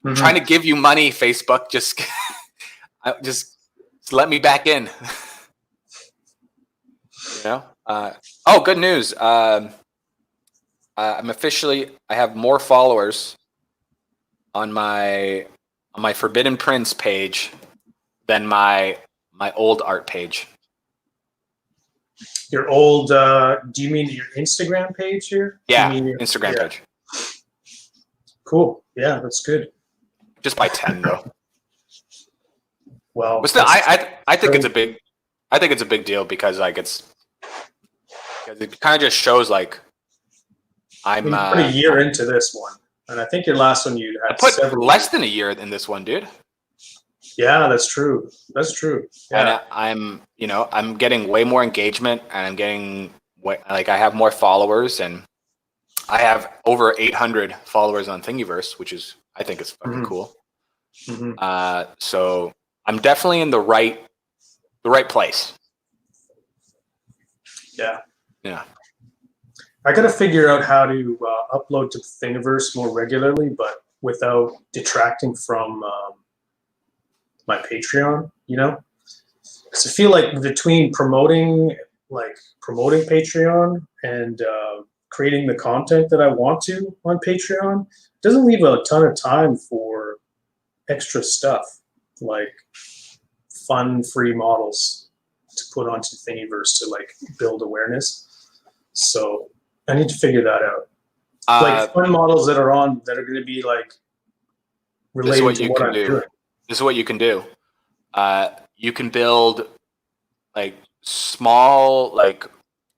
[SPEAKER 2] I'm trying to give you money, Facebook. Just let me back in." You know? Oh, good news. I have more followers on my Forbidden Prince page than my old art page.
[SPEAKER 1] Your old, do you mean your Instagram page here?
[SPEAKER 2] Yeah, Instagram page.
[SPEAKER 1] Cool. Yeah, that's good.
[SPEAKER 2] Just by 10 though.
[SPEAKER 1] Well,
[SPEAKER 2] but still, I think it's a big deal because like it kind of just shows like I'm
[SPEAKER 1] put a year into this one, and I think your last one you had
[SPEAKER 2] I put
[SPEAKER 1] several
[SPEAKER 2] less than a year in this one, dude.
[SPEAKER 1] Yeah, that's true. That's true. Yeah.
[SPEAKER 2] And I'm getting way more engagement, and I'm getting like I have more followers, and I have over 800 followers on Thingiverse, which is I think is fucking cool. So I'm definitely in the right place.
[SPEAKER 1] Yeah.
[SPEAKER 2] Yeah.
[SPEAKER 1] I got to figure out how to upload to Thingiverse more regularly, but without detracting from my Patreon, you know? Because I feel like between promoting Patreon and creating the content that I want to on Patreon, it doesn't leave a ton of time for extra stuff like fun free models to put onto Thingiverse to like build awareness. So I need to figure that out. Like fun models that are going to be like related to what I'm doing.
[SPEAKER 2] This is what you can do. You can build like small, like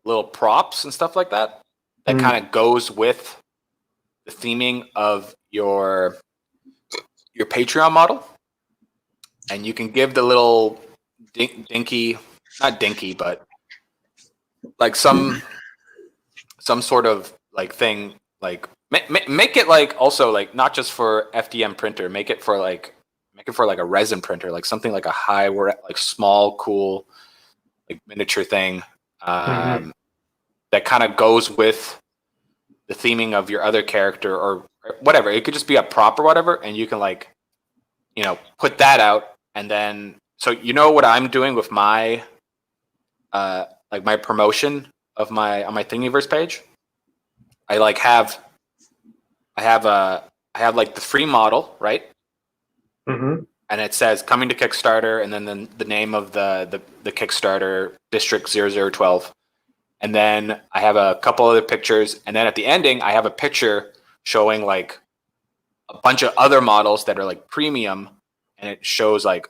[SPEAKER 2] little props and stuff like that. That kind of goes with the theming of your Patreon model, and you can give the little not dinky, but like some sort of like thing, like make it like also like not just for FDM printer, make it for like a resin printer, like something like a like small, cool, like miniature thing that kind of goes with the theming of your other character or whatever. It could just be a prop or whatever, and you can like, put that out, and then so what I'm doing with my like my promotion of on my Thingiverse page. I have like the free model, right? And it says coming to Kickstarter, and then the name of the Kickstarter, District 0012. And then I have a couple other pictures, and then at the ending I have a picture showing like a bunch of other models that are like premium, and it shows like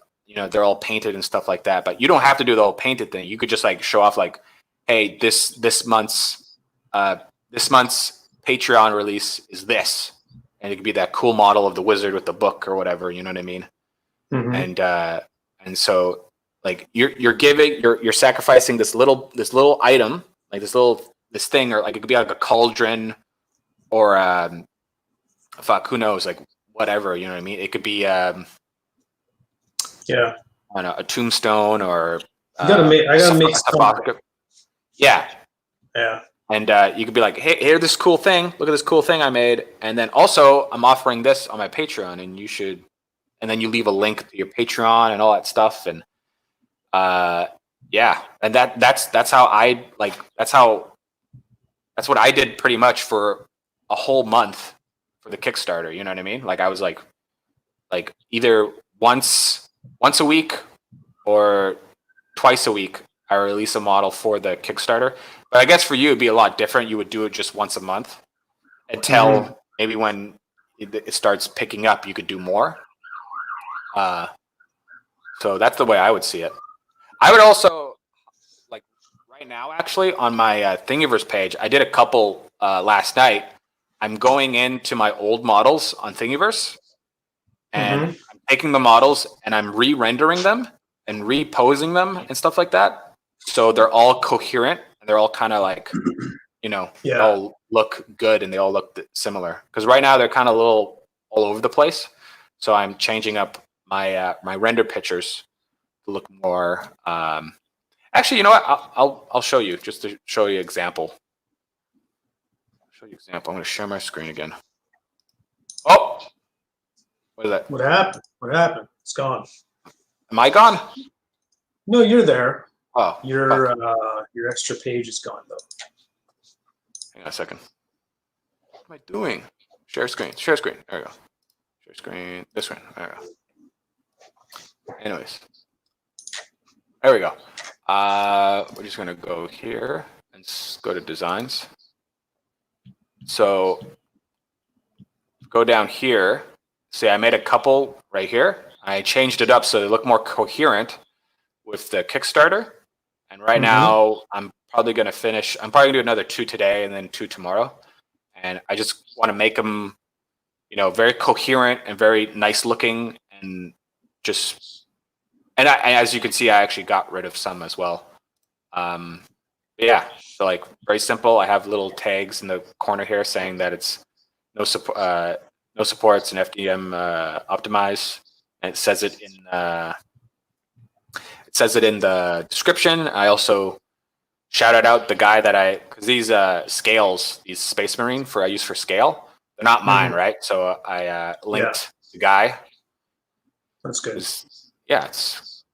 [SPEAKER 2] they're all painted and stuff like that. But you don't have to do the whole painted thing. You could just like show off like, hey, this month's Patreon release is this, and it could be that cool model of the wizard with the book or whatever. You know what I mean? And so like you're sacrificing this little item, like this thing, or like it could be like a cauldron or who knows, like whatever, you know what I mean? It could be I don't know, a tombstone or I gotta make something. Yeah. And you could be like, hey, here's this cool thing. Look at this cool thing I made. And then also I'm offering this on my Patreon, and you should, and then you leave a link to your Patreon and all that stuff. And and that's how I like, that's what I did pretty much for a whole month for the Kickstarter. You know what I mean? Like I was like either once a week or twice a week, I release a model for the Kickstarter. But I guess for you, it'd be a lot different. You would do it just once a month until maybe when it starts picking up, you could do more. So that's the way I would see it. I would also like right now, actually, on my Thingiverse page, I did a couple last night. I'm going into my old models on Thingiverse, and
[SPEAKER 1] Mhm.
[SPEAKER 2] I'm taking the models and I'm re-rendering them and reposing them and stuff like that. So they're all coherent and they're all kind of like, they
[SPEAKER 1] Yeah.
[SPEAKER 2] all look good and they all look similar. Because right now they're kind of a little all over the place. So I'm changing up my my render pictures to look more. Actually, you know what? I'll show you just to show you example. I'm going to share my screen again. Oh, what is that?
[SPEAKER 1] What happened? What happened? It's gone.
[SPEAKER 2] Am I gone?
[SPEAKER 1] No, you're there.
[SPEAKER 2] Oh,
[SPEAKER 1] Your extra page is gone though.
[SPEAKER 2] hang on a second. What am I doing? Share screen. Share screen. There we go. Share screen. This screen. There we go. Anyways, there we go. We're just gonna go here and go to designs. So go down here. See, I made a couple right here. I changed it up so they look more coherent with the Kickstarter. And right now, I'm probably gonna finish. I'm probably gonna do another 2 today and then 2 tomorrow. And I just want to make them, very coherent and very nice looking, and just. And as you can see, I actually got rid of some as well. Yeah, so like very simple. I have little tags in the corner here saying that it's no supports and FDM optimize, and it says it in the description. I also shouted out the guy that because these scales, these Space Marine I use for scale, they're not mine, right? So I linked the guy.
[SPEAKER 1] That's good.
[SPEAKER 2] Yeah, it's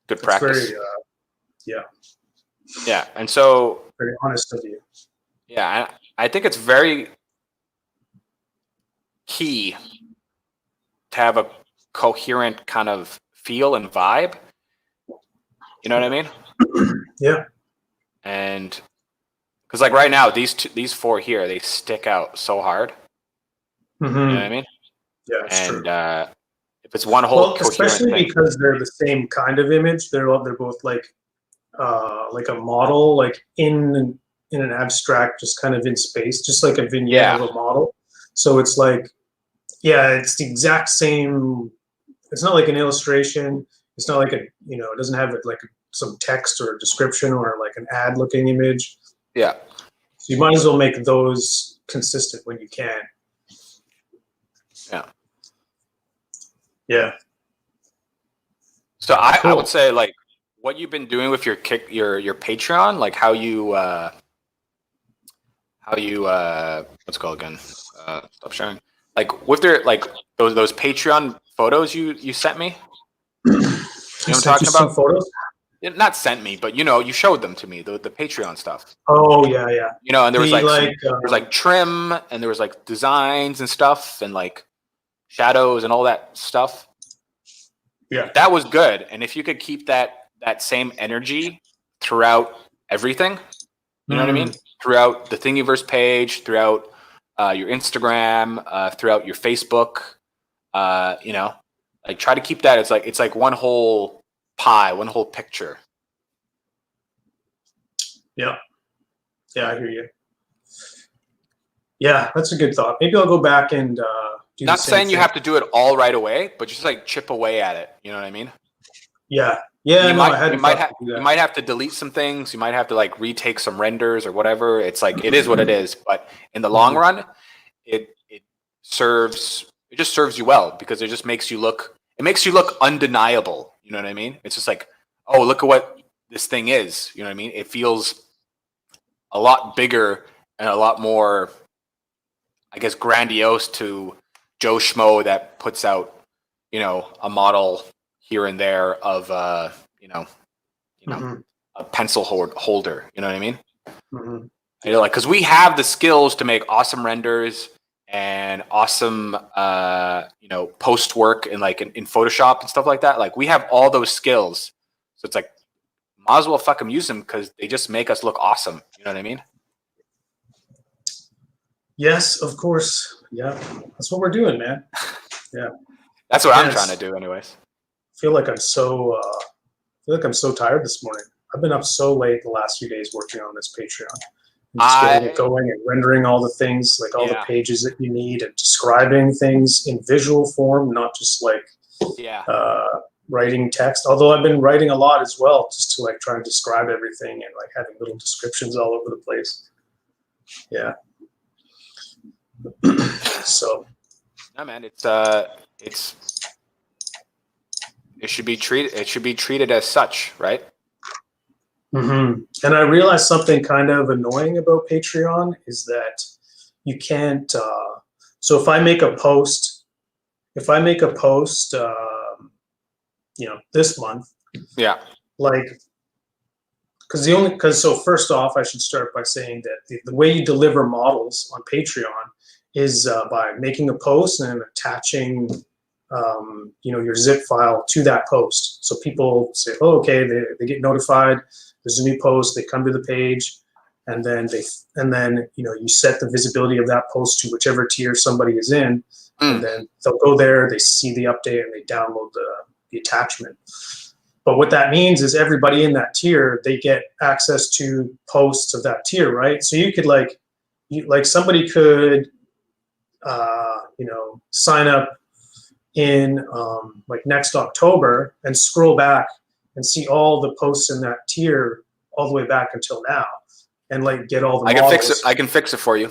[SPEAKER 2] good practice.
[SPEAKER 1] Very,
[SPEAKER 2] yeah, and so
[SPEAKER 1] very honest of you.
[SPEAKER 2] Yeah, I think it's very key to have a coherent kind of feel and vibe. You know what I mean?
[SPEAKER 1] Yeah.
[SPEAKER 2] And because like right now, these 4 here, they stick out so hard. You know what I mean?
[SPEAKER 1] Yeah, it's true.
[SPEAKER 2] If it's one whole coherent
[SPEAKER 1] especially
[SPEAKER 2] thing,
[SPEAKER 1] because they're the same kind of image, they're both like a model, like in an abstract, just kind of in space, just like a vignette of a model. So it's like, it's the exact same. It's not like an illustration. It's not like it doesn't have like some text or a description or like an ad looking image.
[SPEAKER 2] Yeah.
[SPEAKER 1] So you might as well make those consistent when you can.
[SPEAKER 2] Yeah.
[SPEAKER 1] Yeah.
[SPEAKER 2] So I would say like what you've been doing with your Patreon, like how you what's it called again? Stop sharing. Like with their like those Patreon photos you sent me. You know what I'm talking about?
[SPEAKER 1] Photos?
[SPEAKER 2] Not sent me, but you showed them to me, the Patreon stuff.
[SPEAKER 1] Oh yeah.
[SPEAKER 2] And there was there was like trim and there was like designs and stuff and like shadows and all that stuff.
[SPEAKER 1] Yeah.
[SPEAKER 2] That was good. And if you could keep that same energy throughout everything, you know what I mean? Throughout the Thingiverse page, throughout your Instagram, throughout your Facebook, like try to keep that. It's like one whole pie, one whole picture.
[SPEAKER 1] Yeah, I hear you. Yeah, that's a good thought. Maybe I'll go back and do.
[SPEAKER 2] Not saying you have to do it all right away, but just like chip away at it. You know what I mean?
[SPEAKER 1] Yeah.
[SPEAKER 2] You might have to delete some things. You might have to like retake some renders or whatever. It's like it is what it is. But in the long run, it just serves you well because it just makes you look. It makes you look undeniable. You know what I mean? It's just like, oh, look at what this thing is. You know what I mean? It feels a lot bigger and a lot more, I guess, grandiose to Joe Schmo that puts out, a model here and there of, a pencil holder. You know what I mean? Like, because we have the skills to make awesome renders and awesome, post work and like in Photoshop and stuff like that. Like we have all those skills. So it's like, might as well fucking use them because they just make us look awesome. You know what I mean?
[SPEAKER 1] Yes, of course. Yeah, that's what we're doing, man. Yeah,
[SPEAKER 2] that's what I'm trying to do, anyways.
[SPEAKER 1] feel like I'm so tired this morning. I've been up so late the last few days working on this Patreon. And just getting it going and rendering all the things, like all the pages that you need, and describing things in visual form, not just like writing text. Although I've been writing a lot as well, just to like try and describe everything and like having little descriptions all over the place. Yeah. So.
[SPEAKER 2] No, man, it should be treated as such, right?
[SPEAKER 1] Mm-hmm. And I realized something kind of annoying about Patreon is that you can't. So if I make a post, this month, like, because so first off, I should start by saying that the way you deliver models on Patreon is by making a post and attaching, your zip file to that post. So people say, oh, okay, they get notified. There's a new post. They come to the page, and then you set the visibility of that post to whichever tier somebody is in, and then they'll go there. They see the update and they download the attachment. But what that means is everybody in that tier, they get access to posts of that tier, right? So you could somebody could sign up in next October and scroll back and see all the posts in that tier all the way back until now, and like get all the models.
[SPEAKER 2] I can fix it for you.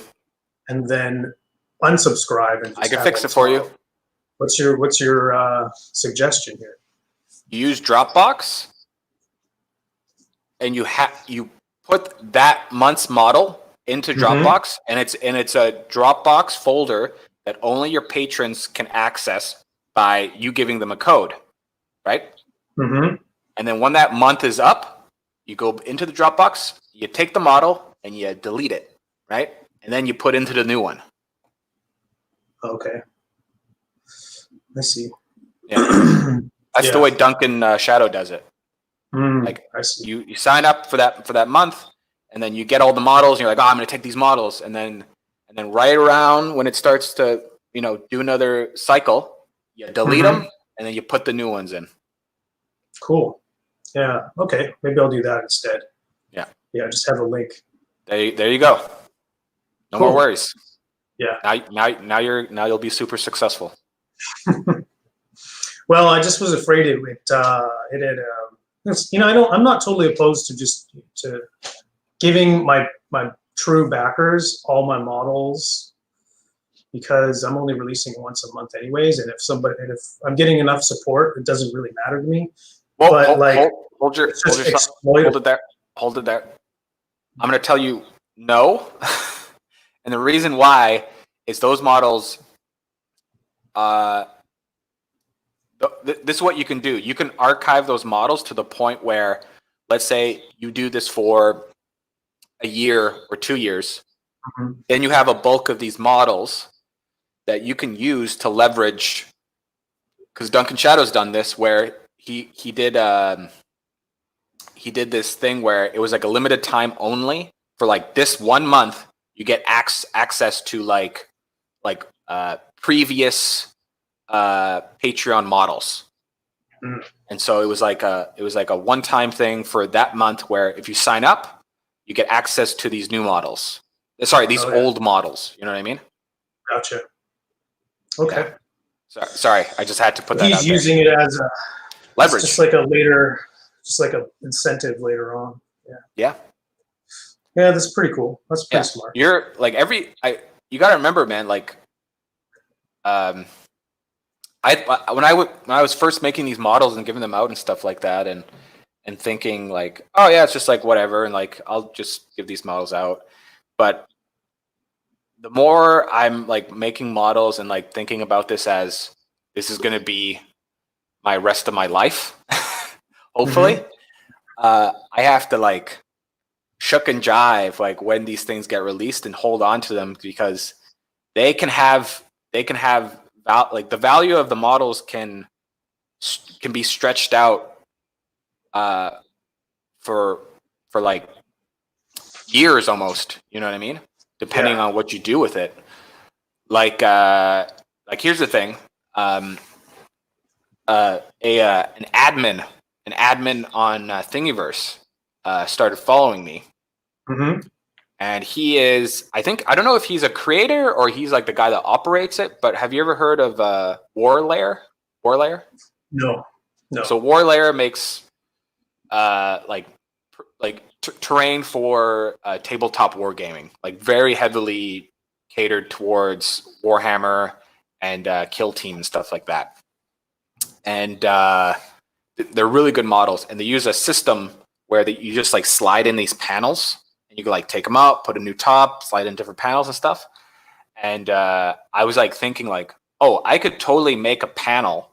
[SPEAKER 1] And then unsubscribe and
[SPEAKER 2] I can fix it for you.
[SPEAKER 1] What's your suggestion here?
[SPEAKER 2] You use Dropbox, and you put that month's model into Dropbox, and it's a Dropbox folder that only your patrons can access by you giving them a code, right?
[SPEAKER 1] Mm-hmm.
[SPEAKER 2] And then when that month is up, you go into the Dropbox, you take the model, and you delete it, right? And then you put into the new one.
[SPEAKER 1] Okay. I see.
[SPEAKER 2] Yeah. That's the way Duncan Shadow does it.
[SPEAKER 1] I see.
[SPEAKER 2] You sign up for that month, and then you get all the models, and you're like, oh, I'm going to take these models, and then right around when it starts to do another cycle, you delete them, and then you put the new ones in.
[SPEAKER 1] Cool. Yeah. Okay. Maybe I'll do that instead.
[SPEAKER 2] Yeah.
[SPEAKER 1] Yeah. Just have a link.
[SPEAKER 2] There you go. No more worries.
[SPEAKER 1] Yeah.
[SPEAKER 2] Now you'll be super successful.
[SPEAKER 1] Well, I just was afraid it had. I'm not totally opposed to giving my true backers all my models, because I'm only releasing once a month anyways, and if I'm getting enough support, it doesn't really matter to me.
[SPEAKER 2] Well,
[SPEAKER 1] but
[SPEAKER 2] hold it there. Hold it there. I'm going to tell you no, and the reason why is those models. This is what you can do. You can archive those models to the point where, let's say you do this for a year or 2 years, then you have a bulk of these models that you can use to leverage. Because Duncan Shadow's done this, where he did this thing where it was like a limited time only for like this 1 month. You get access to like previous Patreon models. And so it was like a one-time thing for that month, where if you sign up, you get access to these new models. These old models. You know what I mean?
[SPEAKER 1] Gotcha. Okay.
[SPEAKER 2] Yeah. Sorry, I just had to put that out there.
[SPEAKER 1] He's using it as a
[SPEAKER 2] leverage,
[SPEAKER 1] just like a incentive later on. Yeah. Yeah, that's pretty cool. That's pretty smart.
[SPEAKER 2] You're like you got to remember, man. Like, when I was first making these models and giving them out and stuff like that, and thinking like, oh yeah, it's just like whatever, and like I'll just give these models out. But the more I'm like making models and like thinking about this as this is going to be my rest of my life, hopefully, I have to like shuck and jive like when these things get released and hold on to them, because they can have like the value of the models can be stretched out for like years almost, you know what I mean, depending on what you do with it. Like here's the thing, an admin on Thingiverse started following me.
[SPEAKER 1] Mm-hmm.
[SPEAKER 2] And he is, I don't know if he's a creator or he's like the guy that operates it, but have you ever heard of Warlayer? Warlayer?
[SPEAKER 1] No.
[SPEAKER 2] So Warlayer makes terrain for tabletop wargaming, like very heavily catered towards Warhammer and Kill Team and stuff like that. And they're really good models, and they use a system where you just like slide in these panels. You can like take them out, put a new top, slide in different panels and stuff. And I was like thinking like, oh, I could totally make a panel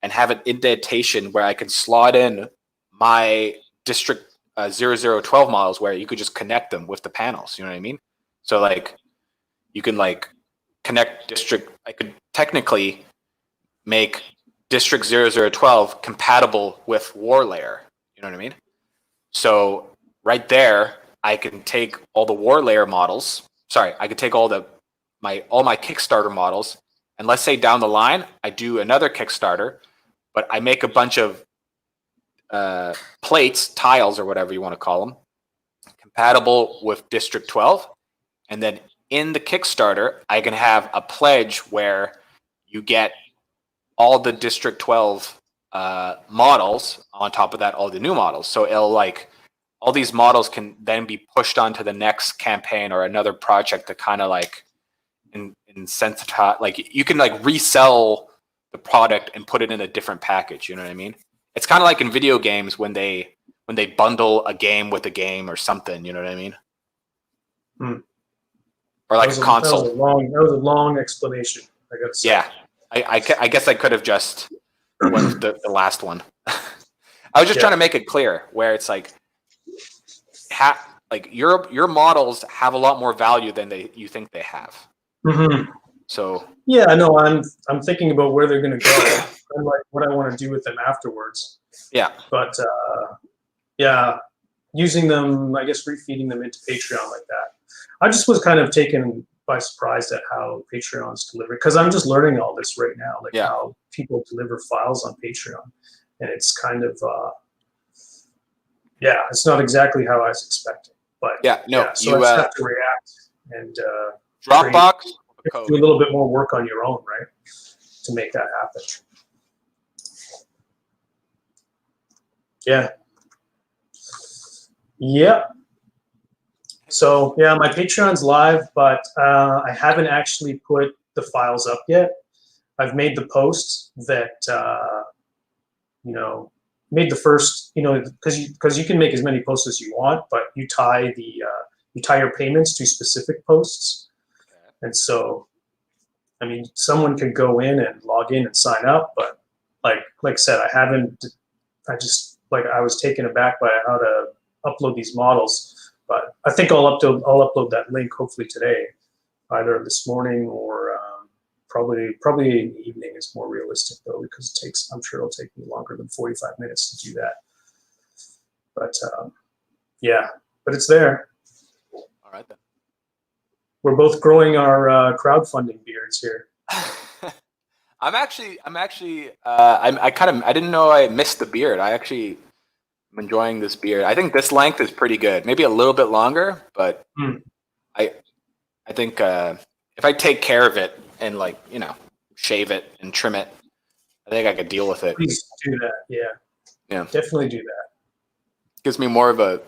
[SPEAKER 2] and have an indentation where I could slot in my District 0012 models where you could just connect them with the panels. You know what I mean? So like you can like connect I could technically make District 0012 compatible with Warlayer. You know what I mean? So right there, I can take all the Warlayer models. Sorry, I could take all my Kickstarter models, and let's say down the line I do another Kickstarter, but I make a bunch of plates, tiles, or whatever you want to call them, compatible with District 12, and then in the Kickstarter I can have a pledge where you get all the District 12 models on top of that, all the new models. So it'll like all these models can then be pushed onto the next campaign or another project to kind of like incentivize, like you can like resell the product and put it in a different package. You know what I mean? It's kind of like in video games when they bundle a game with a game or something. You know what I mean?
[SPEAKER 1] Hmm.
[SPEAKER 2] Or like a console.
[SPEAKER 1] That was a long explanation, I gotta say.
[SPEAKER 2] Yeah, I guess I could have just went with the last one. I was just trying to make it clear where it's like, like your models have a lot more value than you think they have.
[SPEAKER 1] Mm-hmm.
[SPEAKER 2] So
[SPEAKER 1] yeah, no, I'm thinking about where they're going to go and like what I want to do with them afterwards.
[SPEAKER 2] Yeah,
[SPEAKER 1] but yeah, using them, I guess, refeeding them into Patreon like that. I just was kind of taken by surprise at how Patreon's delivered, because I'm just learning all this right now, like how people deliver files on Patreon, and it's kind of it's not exactly how I was expecting. But so I just have to react and
[SPEAKER 2] Dropbox.
[SPEAKER 1] do a little bit more work on your own, right, to make that happen. Yeah. Yep. So yeah, my Patreon's live, but I haven't actually put the files up yet. I've made the posts that made the first, because you can make as many posts as you want, but you tie your payments to specific posts. And so, I mean, someone could go in and log in and sign up, but like I said, I was taken aback by how to upload these models, but I think I'll upload that link hopefully today, either this morning or probably in the evening is more realistic though, because I'm sure it'll take me longer than 45 minutes to do that. But but it's there.
[SPEAKER 2] All right then.
[SPEAKER 1] We're both growing our crowdfunding beards here.
[SPEAKER 2] I didn't know I missed the beard. I'm enjoying this beard. I think this length is pretty good. Maybe a little bit longer, but I think if I take care of it and shave it and trim it, I think I could deal with it.
[SPEAKER 1] Please do that. Yeah. Definitely do that.
[SPEAKER 2] Gives me more of a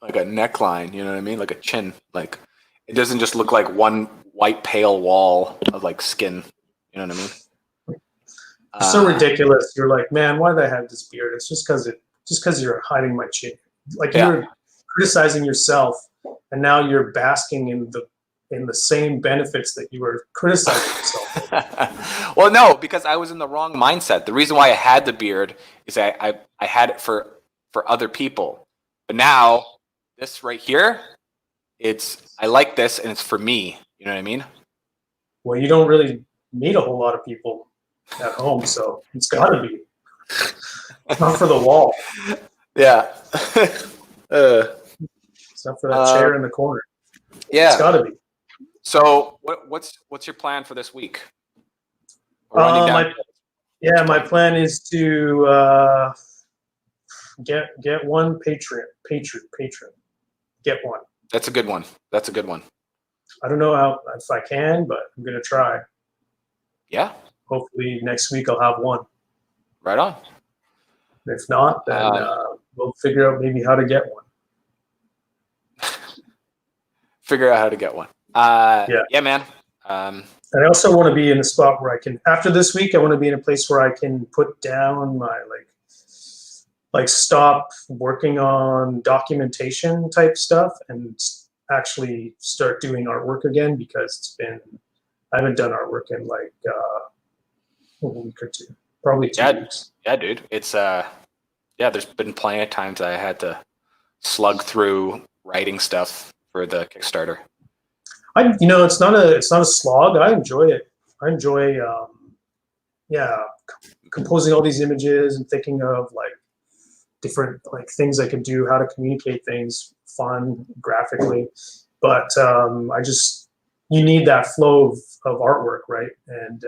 [SPEAKER 2] neckline. You know what I mean? Like a chin. Like it doesn't just look like one white pale wall of like skin. You know what I mean?
[SPEAKER 1] It's so ridiculous. You're like, man, why did I have this beard? It's just because you're hiding my chin. Like you're criticizing yourself, and now you're basking in the same benefits that you were criticizing yourself.
[SPEAKER 2] Well, no, because I was in the wrong mindset. The reason why I had the beard is I had it for other people, but now this right here, I like this and it's for me. You know what I mean?
[SPEAKER 1] Well, you don't really meet a whole lot of people at home, so it's got to be. It's not for the wall.
[SPEAKER 2] Yeah.
[SPEAKER 1] It's not for that chair in the corner.
[SPEAKER 2] Yeah.
[SPEAKER 1] It's got to be.
[SPEAKER 2] So what's your plan for this week? We're winding down.
[SPEAKER 1] Yeah, my plan is to get one patron. Get one.
[SPEAKER 2] That's a good one. That's a good one.
[SPEAKER 1] I don't know how if I can, but I'm gonna try.
[SPEAKER 2] Yeah.
[SPEAKER 1] Hopefully next week I'll have one.
[SPEAKER 2] Right on.
[SPEAKER 1] If not, then we'll figure out maybe how to get one.
[SPEAKER 2] Figure out how to get one. Yeah, man.
[SPEAKER 1] And I also want to be in a spot where I can, after this week, I want to be in a place where I can put down my like stop working on documentation type stuff and actually start doing artwork again, because I haven't done artwork in like a week or two, probably 2 weeks.
[SPEAKER 2] Yeah, dude. It's there's been plenty of times I had to slug through writing stuff for the Kickstarter.
[SPEAKER 1] It's not a slog. I enjoy it. I enjoy composing all these images and thinking of like different like things I could do, how to communicate things fun graphically. But you need that flow of artwork, right? And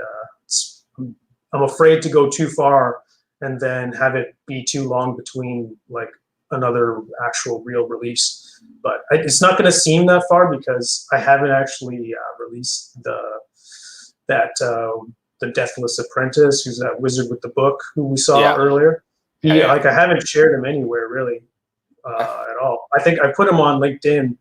[SPEAKER 1] I'm afraid to go too far and then have it be too long between like another actual real release. But it's not going to seem that far because I haven't actually released the Deathless Apprentice, who's that wizard with the book who we saw earlier. Like I haven't shared him anywhere really at all. I think I put him on LinkedIn,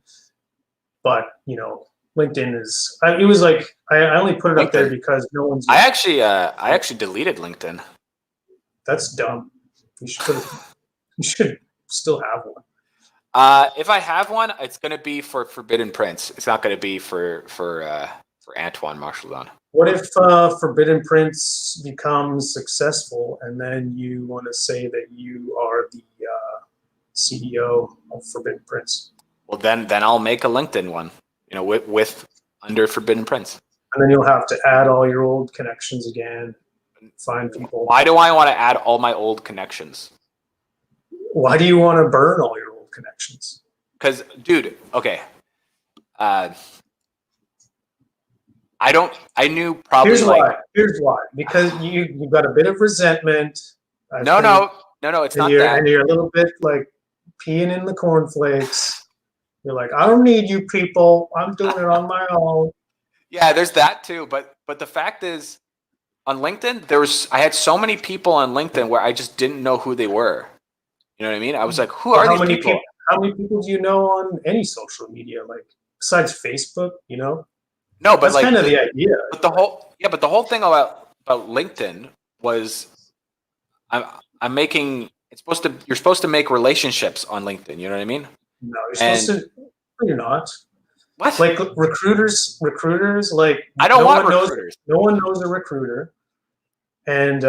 [SPEAKER 1] but LinkedIn is. It was like I only put it up there because no one's.
[SPEAKER 2] I actually deleted LinkedIn.
[SPEAKER 1] That's dumb. You should still have one.
[SPEAKER 2] If I have one, it's going to be for Forbidden Prince. It's not going to be for Antoine Marchildon.
[SPEAKER 1] What if Forbidden Prince becomes successful and then you want to say that you are the CEO of Forbidden Prince?
[SPEAKER 2] Well, then I'll make a LinkedIn one, with under Forbidden Prince.
[SPEAKER 1] And then you'll have to add all your old connections again, find people.
[SPEAKER 2] Why do I want to add all my old connections?
[SPEAKER 1] Why do you want to burn all your old connections?
[SPEAKER 2] Because, dude, okay. I knew probably.
[SPEAKER 1] Here's why. Because you've got a bit of resentment.
[SPEAKER 2] No, it's not that.
[SPEAKER 1] And you're a little bit like peeing in the cornflakes. You're like, I don't need you people. I'm doing it on my own.
[SPEAKER 2] Yeah, there's that too. But the fact is, on LinkedIn, I had so many people on LinkedIn where I just didn't know who they were. You know what I mean? I was like, who are these people?
[SPEAKER 1] How many people do you know on any social media? Like besides Facebook,
[SPEAKER 2] No, but
[SPEAKER 1] that's
[SPEAKER 2] like
[SPEAKER 1] kind of the idea.
[SPEAKER 2] But the whole thing about LinkedIn was, I'm making you're supposed to make relationships on LinkedIn. You know what I mean?
[SPEAKER 1] No, you're supposed to. No, you're not.
[SPEAKER 2] What?
[SPEAKER 1] Like recruiters. Like
[SPEAKER 2] I don't want recruiters.
[SPEAKER 1] No one knows a recruiter, and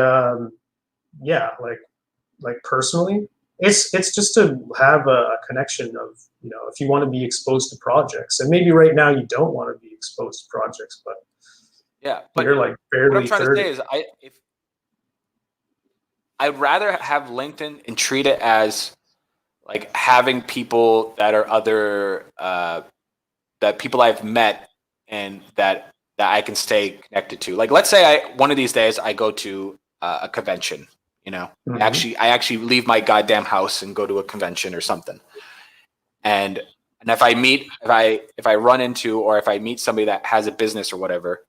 [SPEAKER 1] like personally, it's just to have a connection of if you want to be exposed to projects, and maybe right now you don't want to be exposed to projects, but you're like barely.
[SPEAKER 2] What I'm trying
[SPEAKER 1] 30.
[SPEAKER 2] to say is I'd rather have LinkedIn and treat it as like having people that are other that people I've met and that I can stay connected to. Like, let's say one of these days I go to a convention. Mm-hmm. I actually leave my goddamn house and go to a convention or something. And if I run into, or if I meet somebody that has a business or whatever,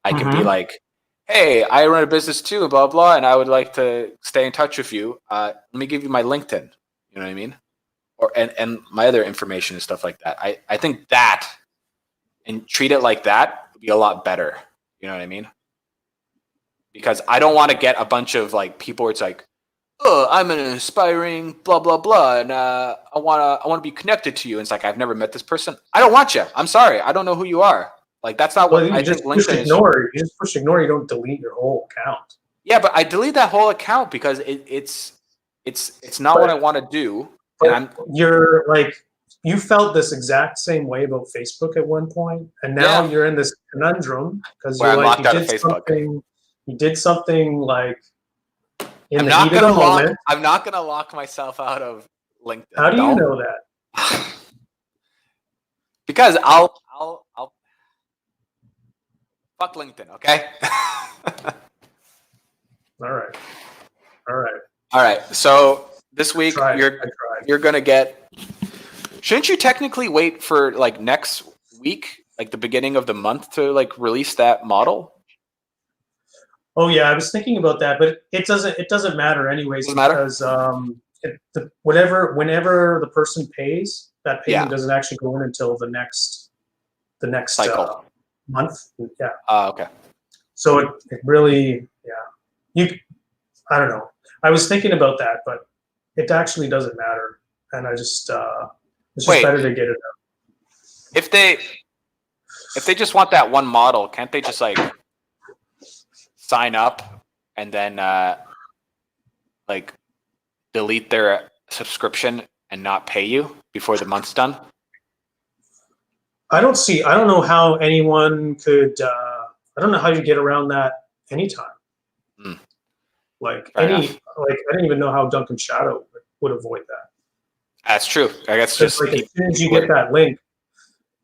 [SPEAKER 2] I can be like, hey, I run a business too, blah, blah, and I would like to stay in touch with you. Let me give you my LinkedIn. You know what I mean? And my other information and stuff like that. I think that, and treat it like that, would be a lot better. You know what I mean? Because I don't want to get a bunch of like people where it's like, oh, I'm an aspiring blah blah blah, and I want to be connected to you. And it's like, I've never met this person. I don't want you. I'm sorry. I don't know who you are. Like, that's not what I think LinkedIn is.
[SPEAKER 1] You just push ignore. You don't delete your whole account.
[SPEAKER 2] Yeah, but I delete that whole account because it's not what I want to do. And
[SPEAKER 1] you're like, you felt this exact same way about Facebook at one point, and now you're in this conundrum because you're like, you did something like in the heat of the moment.
[SPEAKER 2] I'm not gonna lock myself out of LinkedIn.
[SPEAKER 1] How do you know that?
[SPEAKER 2] Because I'll fuck LinkedIn, okay?
[SPEAKER 1] All right. All right.
[SPEAKER 2] All right. So this week
[SPEAKER 1] I tried.
[SPEAKER 2] you're gonna get. Shouldn't you technically wait for like next week, like the beginning of the month, to like release that model?
[SPEAKER 1] Oh yeah, I was thinking about that, but it doesn't matter anyways
[SPEAKER 2] Doesn't matter?
[SPEAKER 1] because whenever the person pays, that payment doesn't actually go in until the next
[SPEAKER 2] Cycle.
[SPEAKER 1] month. Yeah.
[SPEAKER 2] Okay.
[SPEAKER 1] So it really, I don't know. I was thinking about that, but it actually doesn't matter, and I just it's just better to get it out.
[SPEAKER 2] If they just want that one model, can't they just like sign up and then like delete their subscription and not pay you before the month's done?
[SPEAKER 1] I don't know how anyone could. I don't know how you get around that anytime. Like
[SPEAKER 2] Fair enough.
[SPEAKER 1] I didn't even know how Duncan Shadow would avoid that.
[SPEAKER 2] That's true. I guess just
[SPEAKER 1] like as soon as you get that link,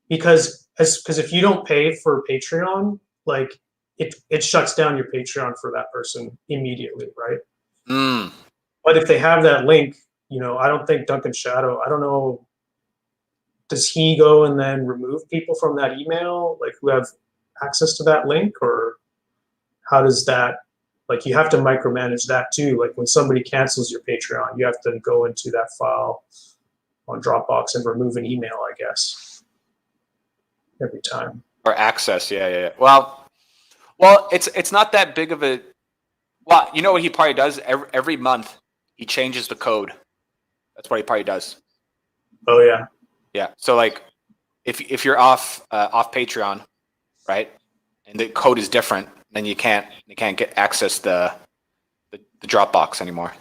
[SPEAKER 1] because if you don't pay for Patreon, like it shuts down your Patreon for that person immediately, right? But if they have that link, I don't think Duncan Shadow. I don't know. Does he go and then remove people from that email, like who have access to that link, or how does that? Like you have to micromanage that too. Like when somebody cancels your Patreon, you have to go into that file on Dropbox and remove an email, I guess, every time.
[SPEAKER 2] Or access, yeah. Well, it's not that big of a. Well, you know what he probably does every month. He changes the code. That's what he probably does.
[SPEAKER 1] Oh yeah.
[SPEAKER 2] Yeah. So like, if you're off Patreon, right, and the code is different, then you can't get access the Dropbox anymore.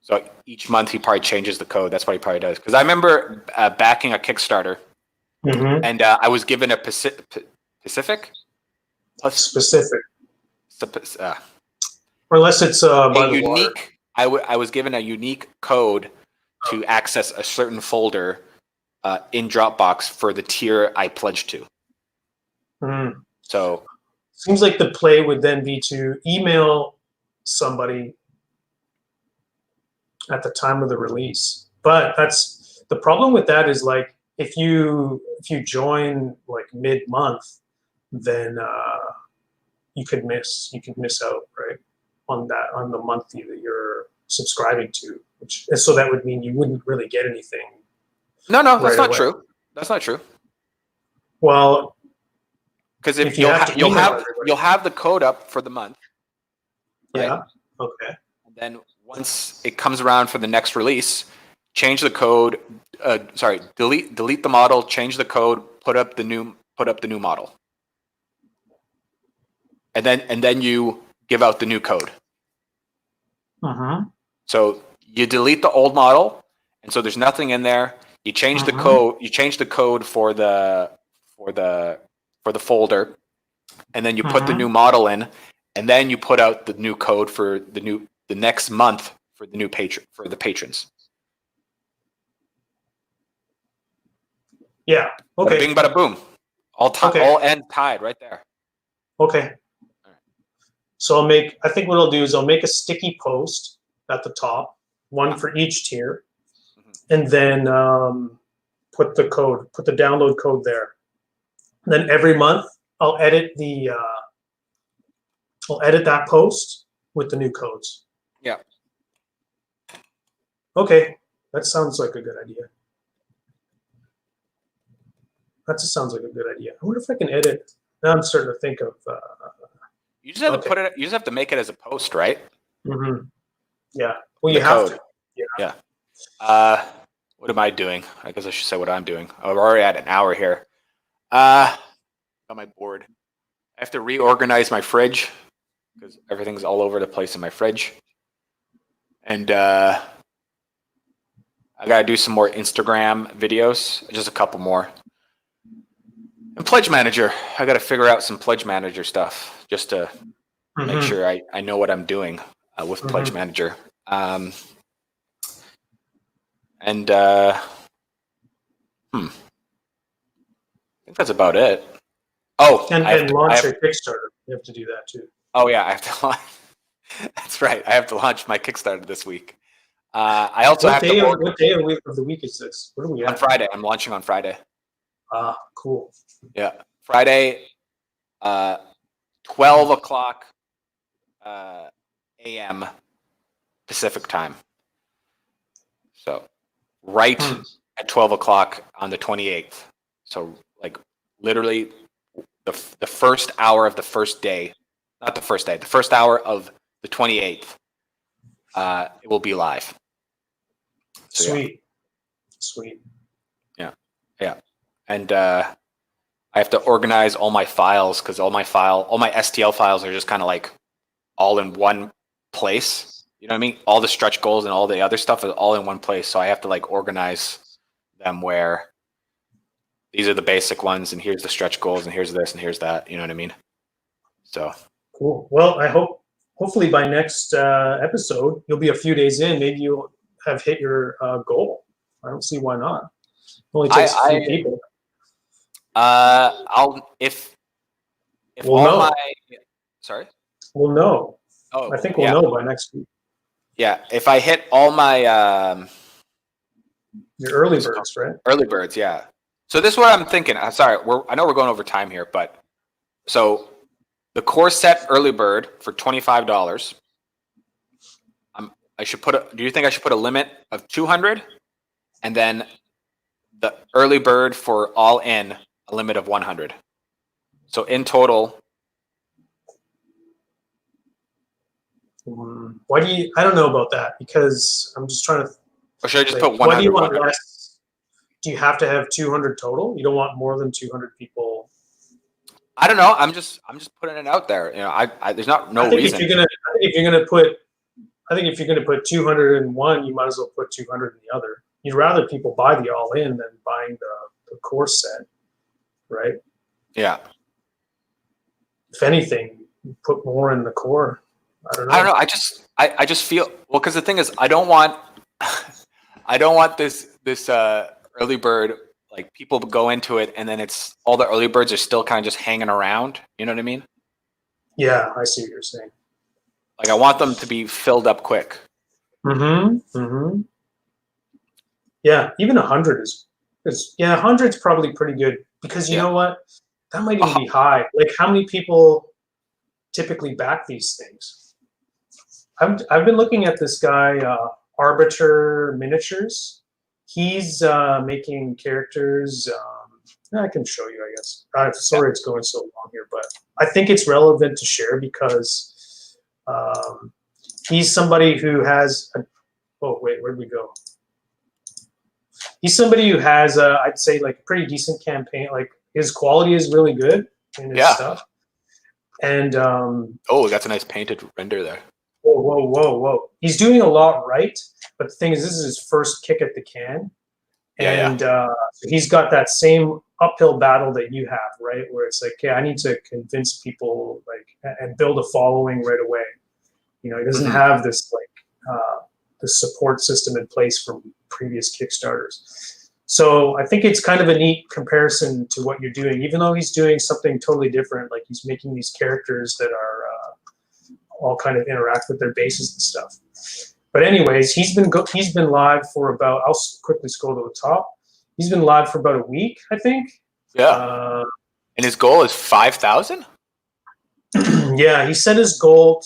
[SPEAKER 2] So each month he probably changes the code. That's what he probably does. Because I remember backing a Kickstarter, and I was given a Pacific.
[SPEAKER 1] Specific. Unless it's by the water.
[SPEAKER 2] I was given a unique code to access a certain folder in Dropbox for the tier I pledged to. So
[SPEAKER 1] seems like the play would then be to email somebody at the time of the release. But that's the problem with that is like if you join like mid-month, then you could miss out, right, on the monthly that you're subscribing to, so that would mean you wouldn't really get anything.
[SPEAKER 2] No, that's not true. That's not true.
[SPEAKER 1] Well,
[SPEAKER 2] because if you'll have the code up for the month. Right?
[SPEAKER 1] Yeah. Okay.
[SPEAKER 2] And then once it comes around for the next release, change the code. Delete the model. Change the code. Put up the new model. And then you give out the new code. So you delete the old model, and so there's nothing in there. You change the code. You change the code for the folder, and then you put the new model in, and then you put out the new code for the next month for the new for the patrons.
[SPEAKER 1] Yeah. Okay.
[SPEAKER 2] Bada bing, bada boom. All end tied right there.
[SPEAKER 1] Okay. So I think what I'll do is I'll make a sticky post at the top, one for each tier, and then put the download code there. And then every month I'll edit that post with the new codes.
[SPEAKER 2] Yeah.
[SPEAKER 1] Okay, that sounds like a good idea. That just sounds like a good idea. I wonder if I can edit. Now I'm starting to think of.
[SPEAKER 2] You just have to put it. You just have to make it as a post, right?
[SPEAKER 1] Yeah. Well, you have to.
[SPEAKER 2] Yeah. What am I doing? I guess I should say what I'm doing. We're already at an hour here. Got my board. I have to reorganize my fridge because everything's all over the place in my fridge. And I got to do some more Instagram videos, just a couple more. And Pledge Manager. I got to figure out some Pledge Manager stuff just to make sure I know what I'm doing with Pledge Manager. I think that's about it. Oh,
[SPEAKER 1] and launch a Kickstarter. You have to do that too.
[SPEAKER 2] Oh yeah, I have to launch. That's right. I have to launch my Kickstarter this week. I also
[SPEAKER 1] What
[SPEAKER 2] have
[SPEAKER 1] day
[SPEAKER 2] to
[SPEAKER 1] of
[SPEAKER 2] order
[SPEAKER 1] what day of the week is this? What are we
[SPEAKER 2] on
[SPEAKER 1] at?
[SPEAKER 2] Friday. I'm launching on Friday.
[SPEAKER 1] Ah, cool.
[SPEAKER 2] Yeah, Friday, 12 o'clock a.m. Pacific time. So right at 12 o'clock on the 28th. So like literally the first hour of the first day, not the first day, the first hour of the 28th, it will be live. So,
[SPEAKER 1] Sweet. Sweet.
[SPEAKER 2] Yeah. And I have to organize all my files because all my STL files are just kind of like all in one place. You know what I mean? All the stretch goals and all the other stuff is all in one place. So I have to like organize them where these are the basic ones and here's the stretch goals and here's this and here's that. You know what I mean? So
[SPEAKER 1] Cool. Well, hopefully by next episode, you'll be a few days in. Maybe you'll have hit your goal. I don't see why not. It only takes a few people.
[SPEAKER 2] If
[SPEAKER 1] We'll
[SPEAKER 2] all
[SPEAKER 1] know.
[SPEAKER 2] my sorry?
[SPEAKER 1] We'll know.
[SPEAKER 2] Oh,
[SPEAKER 1] I think we'll know by next week.
[SPEAKER 2] Yeah, if I hit all my
[SPEAKER 1] your early birds, right?
[SPEAKER 2] Early birds, yeah. So this is what I'm thinking. I'm sorry, I know we're going over time here, but so the core set early bird for $25. Do you think I should put a limit of 200, and then the early bird for all in a limit of 100? So in total.
[SPEAKER 1] Why do you? I don't know about that because I'm just trying to.
[SPEAKER 2] Or should I just put 100?
[SPEAKER 1] Why do you want less? Do you have to have 200 total? You don't want more than 200 people.
[SPEAKER 2] I don't know. I'm just putting it out there. You know, there's no reason.
[SPEAKER 1] If you're gonna put 201, you might as well put 200 in the other. You'd rather people buy the all in than buying the core set, right?
[SPEAKER 2] Yeah.
[SPEAKER 1] If anything, put more in the core. I don't know.
[SPEAKER 2] I just feel because the thing is, I don't want this early bird, like people go into it and then it's all the early birds are still kind of just hanging around. You know what I mean?
[SPEAKER 1] Yeah, I see what you're saying.
[SPEAKER 2] Like I want them to be filled up quick.
[SPEAKER 1] Yeah, even 100 is 100 is probably pretty good because you know what? That might even be high. Like how many people typically back these things? I've been looking at this guy, Arbiter Miniatures. He's making characters. I can show you, I guess. Sorry it's going so long here, but I think it's relevant to share because he's somebody who has oh, wait, where'd we go? He's somebody who has, I'd say, like a pretty decent campaign. Like his quality is really good in his stuff. And
[SPEAKER 2] oh, that's a nice painted render there.
[SPEAKER 1] Whoa. He's doing a lot right, but the thing is, this is his first kick at the can. And so he's got that same uphill battle that you have, right? Where it's like, okay, I need to convince people like and build a following right away. You know, he doesn't have this like the support system in place from previous Kickstarters. So I think it's kind of a neat comparison to what you're doing, even though he's doing something totally different. Like he's making these characters that are all kind of interact with their bases and stuff. But anyways, he's been live for about, I'll quickly scroll to the top. He's been live for about a week, I think.
[SPEAKER 2] Yeah. And his goal is 5,000?
[SPEAKER 1] Yeah, he set his goal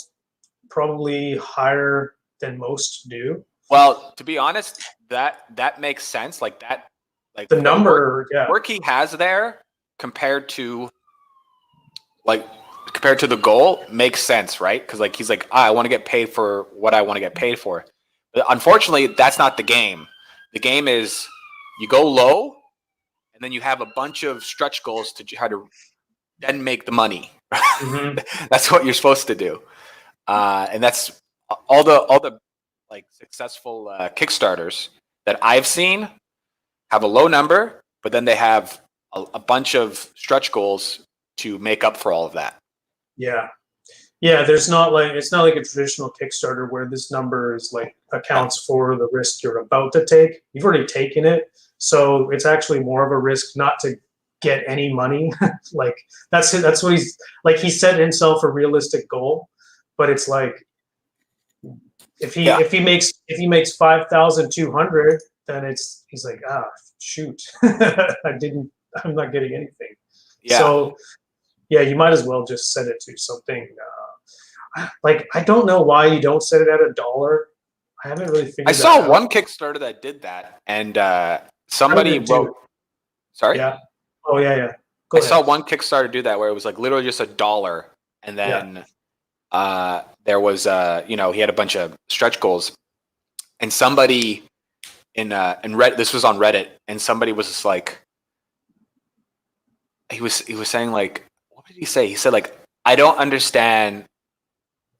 [SPEAKER 1] probably higher than most do.
[SPEAKER 2] Well, to be honest, that makes sense. Like that, like
[SPEAKER 1] the number,
[SPEAKER 2] work he has there compared to the goal makes sense, right? Because like he's like, I want to get paid for what I want to get paid for. But unfortunately, that's not the game. The game is you go low, and then you have a bunch of stretch goals to try to then make the money. That's what you're supposed to do, and that's all the like successful Kickstarters that I've seen have a low number, but then they have a bunch of stretch goals to make up for all of that.
[SPEAKER 1] Yeah, it's not like a traditional Kickstarter where this number is like accounts for the risk you're about to take. You've already taken it, so it's actually more of a risk not to get any money. Like that's what he's like. He set himself a realistic goal, but it's like if he makes 5,200, then he's like, shoot, I'm not getting anything.
[SPEAKER 2] Yeah.
[SPEAKER 1] So yeah, you might as well just set it to something. Like, I don't know why you don't set it at $1. I haven't really figured.
[SPEAKER 2] I saw
[SPEAKER 1] out.
[SPEAKER 2] one Kickstarter that did that, and somebody wrote. Sorry.
[SPEAKER 1] Yeah. Oh yeah.
[SPEAKER 2] I saw one Kickstarter do that where it was like literally just $1, and then there was he had a bunch of stretch goals, and somebody in Reddit, this was on Reddit, and somebody was just like, he was saying like, what did he say? He said like, I don't understand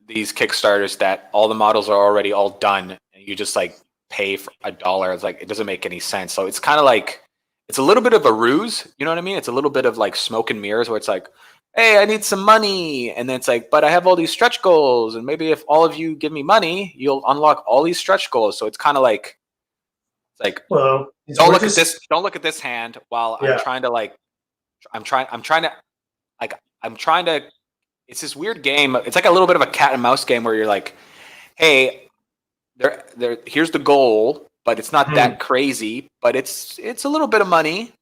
[SPEAKER 2] these Kickstarters that all the models are already all done and you just like pay for $1. It's like, it doesn't make any sense. So it's kind of like, it's a little bit of a ruse, you know what I mean? It's a little bit of like smoke and mirrors where it's like, hey, I need some money. And then it's like, but I have all these stretch goals. And maybe if all of you give me money, you'll unlock all these stretch goals. So it's kind of like,
[SPEAKER 1] well,
[SPEAKER 2] don't look at this hand while I'm trying to, it's this weird game. It's like a little bit of a cat and mouse game where you're like, hey, here's the goal, but it's not that crazy, but it's a little bit of money,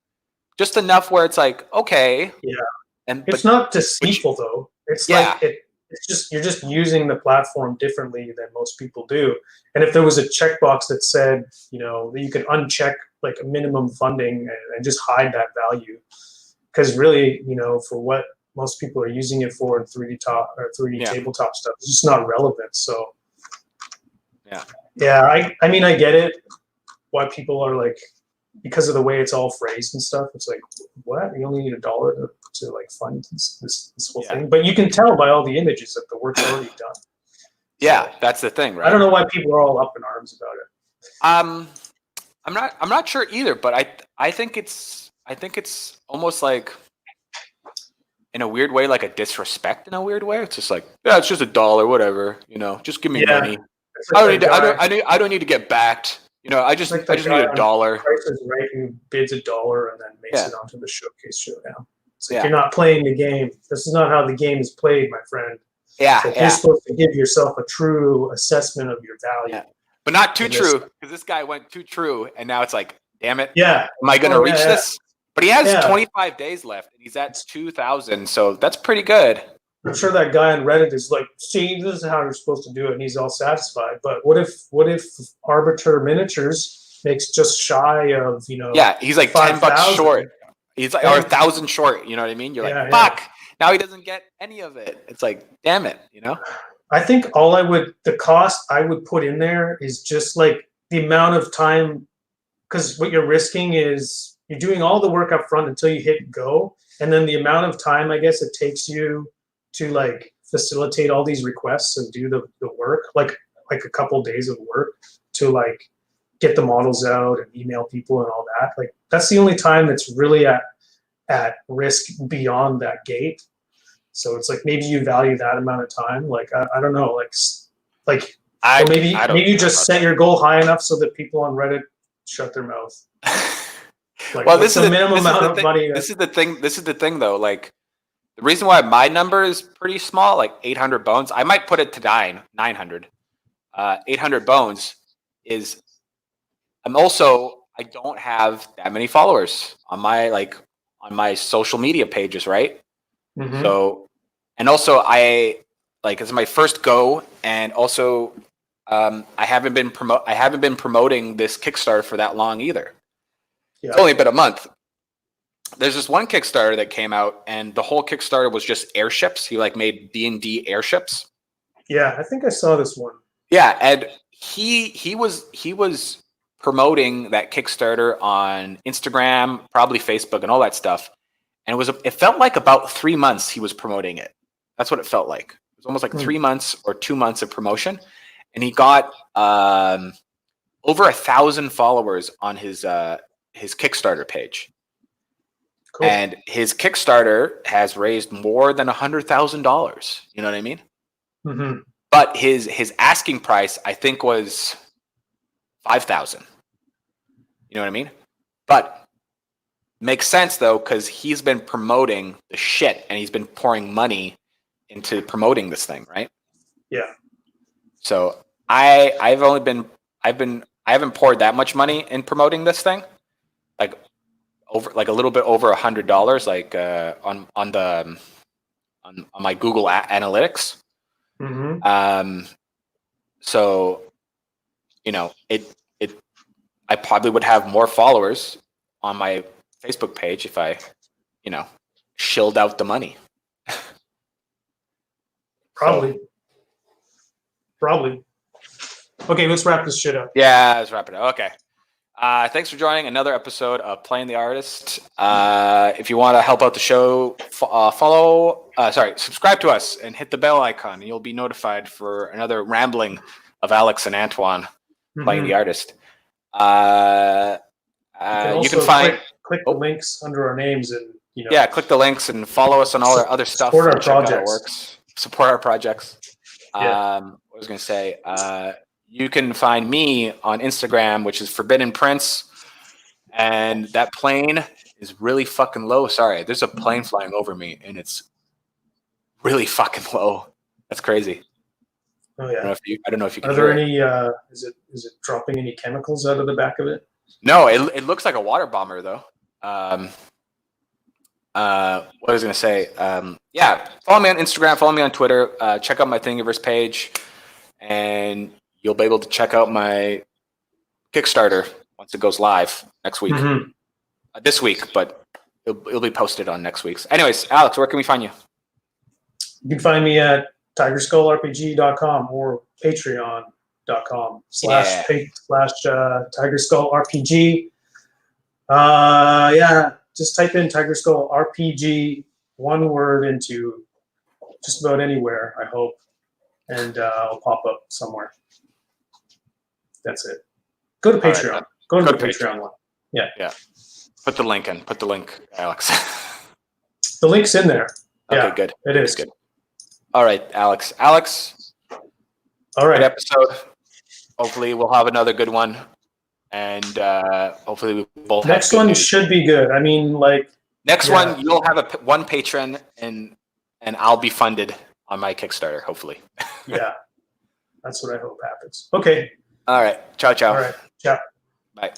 [SPEAKER 2] just enough where it's like, okay.
[SPEAKER 1] Yeah. It's not deceitful though. It's like it's just, you're just using the platform differently than most people do. And if there was a checkbox that said, that you could uncheck like a minimum funding and just hide that value, because really, for what most people are using it for in 3D tabletop stuff, it's just not relevant. So I mean, I get it why people are like, because of the way it's all phrased and stuff, it's like, what, you only need $1 to like fund this whole thing. But you can tell by all the images that the work's already done.
[SPEAKER 2] So, that's the thing, right?
[SPEAKER 1] I don't know why people are all up in arms about it.
[SPEAKER 2] I'm not sure either, but I think it's almost like, in a weird way, like a disrespect in a weird way. It's just like, it's just $1, whatever, just give me money. Like I don't need to get backed. I just need $1.
[SPEAKER 1] Price is Right, who bids $1 and then makes it onto the showcase showdown. It's like, you're not playing the game. This is not how the game is played, my friend. You're supposed to give yourself a true assessment of your value.
[SPEAKER 2] But not too true, because this guy went too true, and now it's like, damn it.
[SPEAKER 1] Yeah.
[SPEAKER 2] Am I going to reach this? But he has 25 days left, and he's at 2,000, so that's pretty good.
[SPEAKER 1] I'm sure that guy on Reddit is like, see, this is how you're supposed to do it, and he's all satisfied. But what if Arbiter Miniatures makes just shy of,
[SPEAKER 2] he's like
[SPEAKER 1] 5,
[SPEAKER 2] $10 short. He's like, or 1,000 short, you know what I mean? You're like, fuck, now he doesn't get any of it. It's like, damn it,
[SPEAKER 1] I think the cost I would put in there is just like the amount of time, because what you're risking is you're doing all the work up front until you hit go, and then the amount of time I guess it takes you to like facilitate all these requests and do the work, like a couple days of work to like get the models out and email people and all that. Like, that's the only time that's really at risk beyond that gate. So it's like, maybe you value that amount of time. Like, I don't know, maybe you just set your goal high enough so that people on Reddit shut their mouth. Like,
[SPEAKER 2] well, this is
[SPEAKER 1] the minimum amount of money.
[SPEAKER 2] This is the thing, though. Like, the reason why my number is pretty small, like 800 bones, I might put it to 900. 800 bones is, I don't have that many followers on my social media pages, right?
[SPEAKER 1] Mm-hmm.
[SPEAKER 2] So, and also it's my first go, and also I haven't been promoting this Kickstarter for that long either. Yeah. It's only been a month. There's this one Kickstarter that came out, and the whole Kickstarter was just airships. He like made D&D airships.
[SPEAKER 1] Yeah, I think I saw this one.
[SPEAKER 2] Yeah, and he was promoting that Kickstarter on Instagram, probably Facebook, and all that stuff. And it felt like about 3 months he was promoting it. That's what it felt like. It was almost like 3 months or 2 months of promotion, and he got over 1,000 followers on his Kickstarter page. Cool. And his Kickstarter has raised more than $100,000. You know what I mean?
[SPEAKER 1] Mm-hmm.
[SPEAKER 2] But his asking price, I think, was $5,000. You know what I mean? But makes sense though, because he's been promoting the shit, and he's been pouring money into promoting this thing, right?
[SPEAKER 1] Yeah.
[SPEAKER 2] So I haven't poured that much money in promoting this thing, like a little bit over $100, like on my Google Analytics.
[SPEAKER 1] Mm-hmm.
[SPEAKER 2] So, I probably would have more followers on my Facebook page if I, shilled out the money.
[SPEAKER 1] Probably. Okay, let's wrap this shit up.
[SPEAKER 2] Yeah, let's wrap it up. Okay. Thanks for joining another episode of Playing the Artist. If you want to help out the show, subscribe to us and hit the bell icon, and you'll be notified for another rambling of Alex and Antoine playing the artist. You can find
[SPEAKER 1] click the links under our names and
[SPEAKER 2] click the links and follow us on all our other stuff.
[SPEAKER 1] Support our projects.
[SPEAKER 2] Support our projects.
[SPEAKER 1] Yeah.
[SPEAKER 2] What I was going to say, you can find me on Instagram, which is Forbidden Prince, and that plane is really fucking low. Sorry, there's a plane flying over me, and it's really fucking low. That's crazy.
[SPEAKER 1] Oh yeah.
[SPEAKER 2] I don't know if you can.
[SPEAKER 1] Are there any? Is it dropping any chemicals out of the back of it?
[SPEAKER 2] No, it looks like a water bomber though. What I was gonna say, follow me on Instagram, follow me on Twitter, check out my Thingiverse page, and you'll be able to check out my Kickstarter once it goes live next week.
[SPEAKER 1] Mm-hmm.
[SPEAKER 2] This week, but it'll be posted on next week's. Anyways, Alex, where can we find you?
[SPEAKER 1] You can find me at tigerskullrpg.com or patreon.com / tigerskullrpg. Just type in Tiger Skull RPG, one word, into just about anywhere, I hope, and it'll pop up somewhere. That's it. Go to Patreon.
[SPEAKER 2] Right,
[SPEAKER 1] go to the Patreon one. Yeah.
[SPEAKER 2] Put the link in. Put the link, Alex.
[SPEAKER 1] The link's in there.
[SPEAKER 2] Okay, good.
[SPEAKER 1] It is.
[SPEAKER 2] Good. All right, Alex.
[SPEAKER 1] All right.
[SPEAKER 2] Good episode. Hopefully we'll have another good one. And hopefully we both have
[SPEAKER 1] next one should be good. I mean,
[SPEAKER 2] next one you'll have one patron and I'll be funded on my Kickstarter, hopefully.
[SPEAKER 1] Yeah. That's what I hope happens. Okay.
[SPEAKER 2] All right. Ciao.
[SPEAKER 1] All right. Ciao.
[SPEAKER 2] Bye.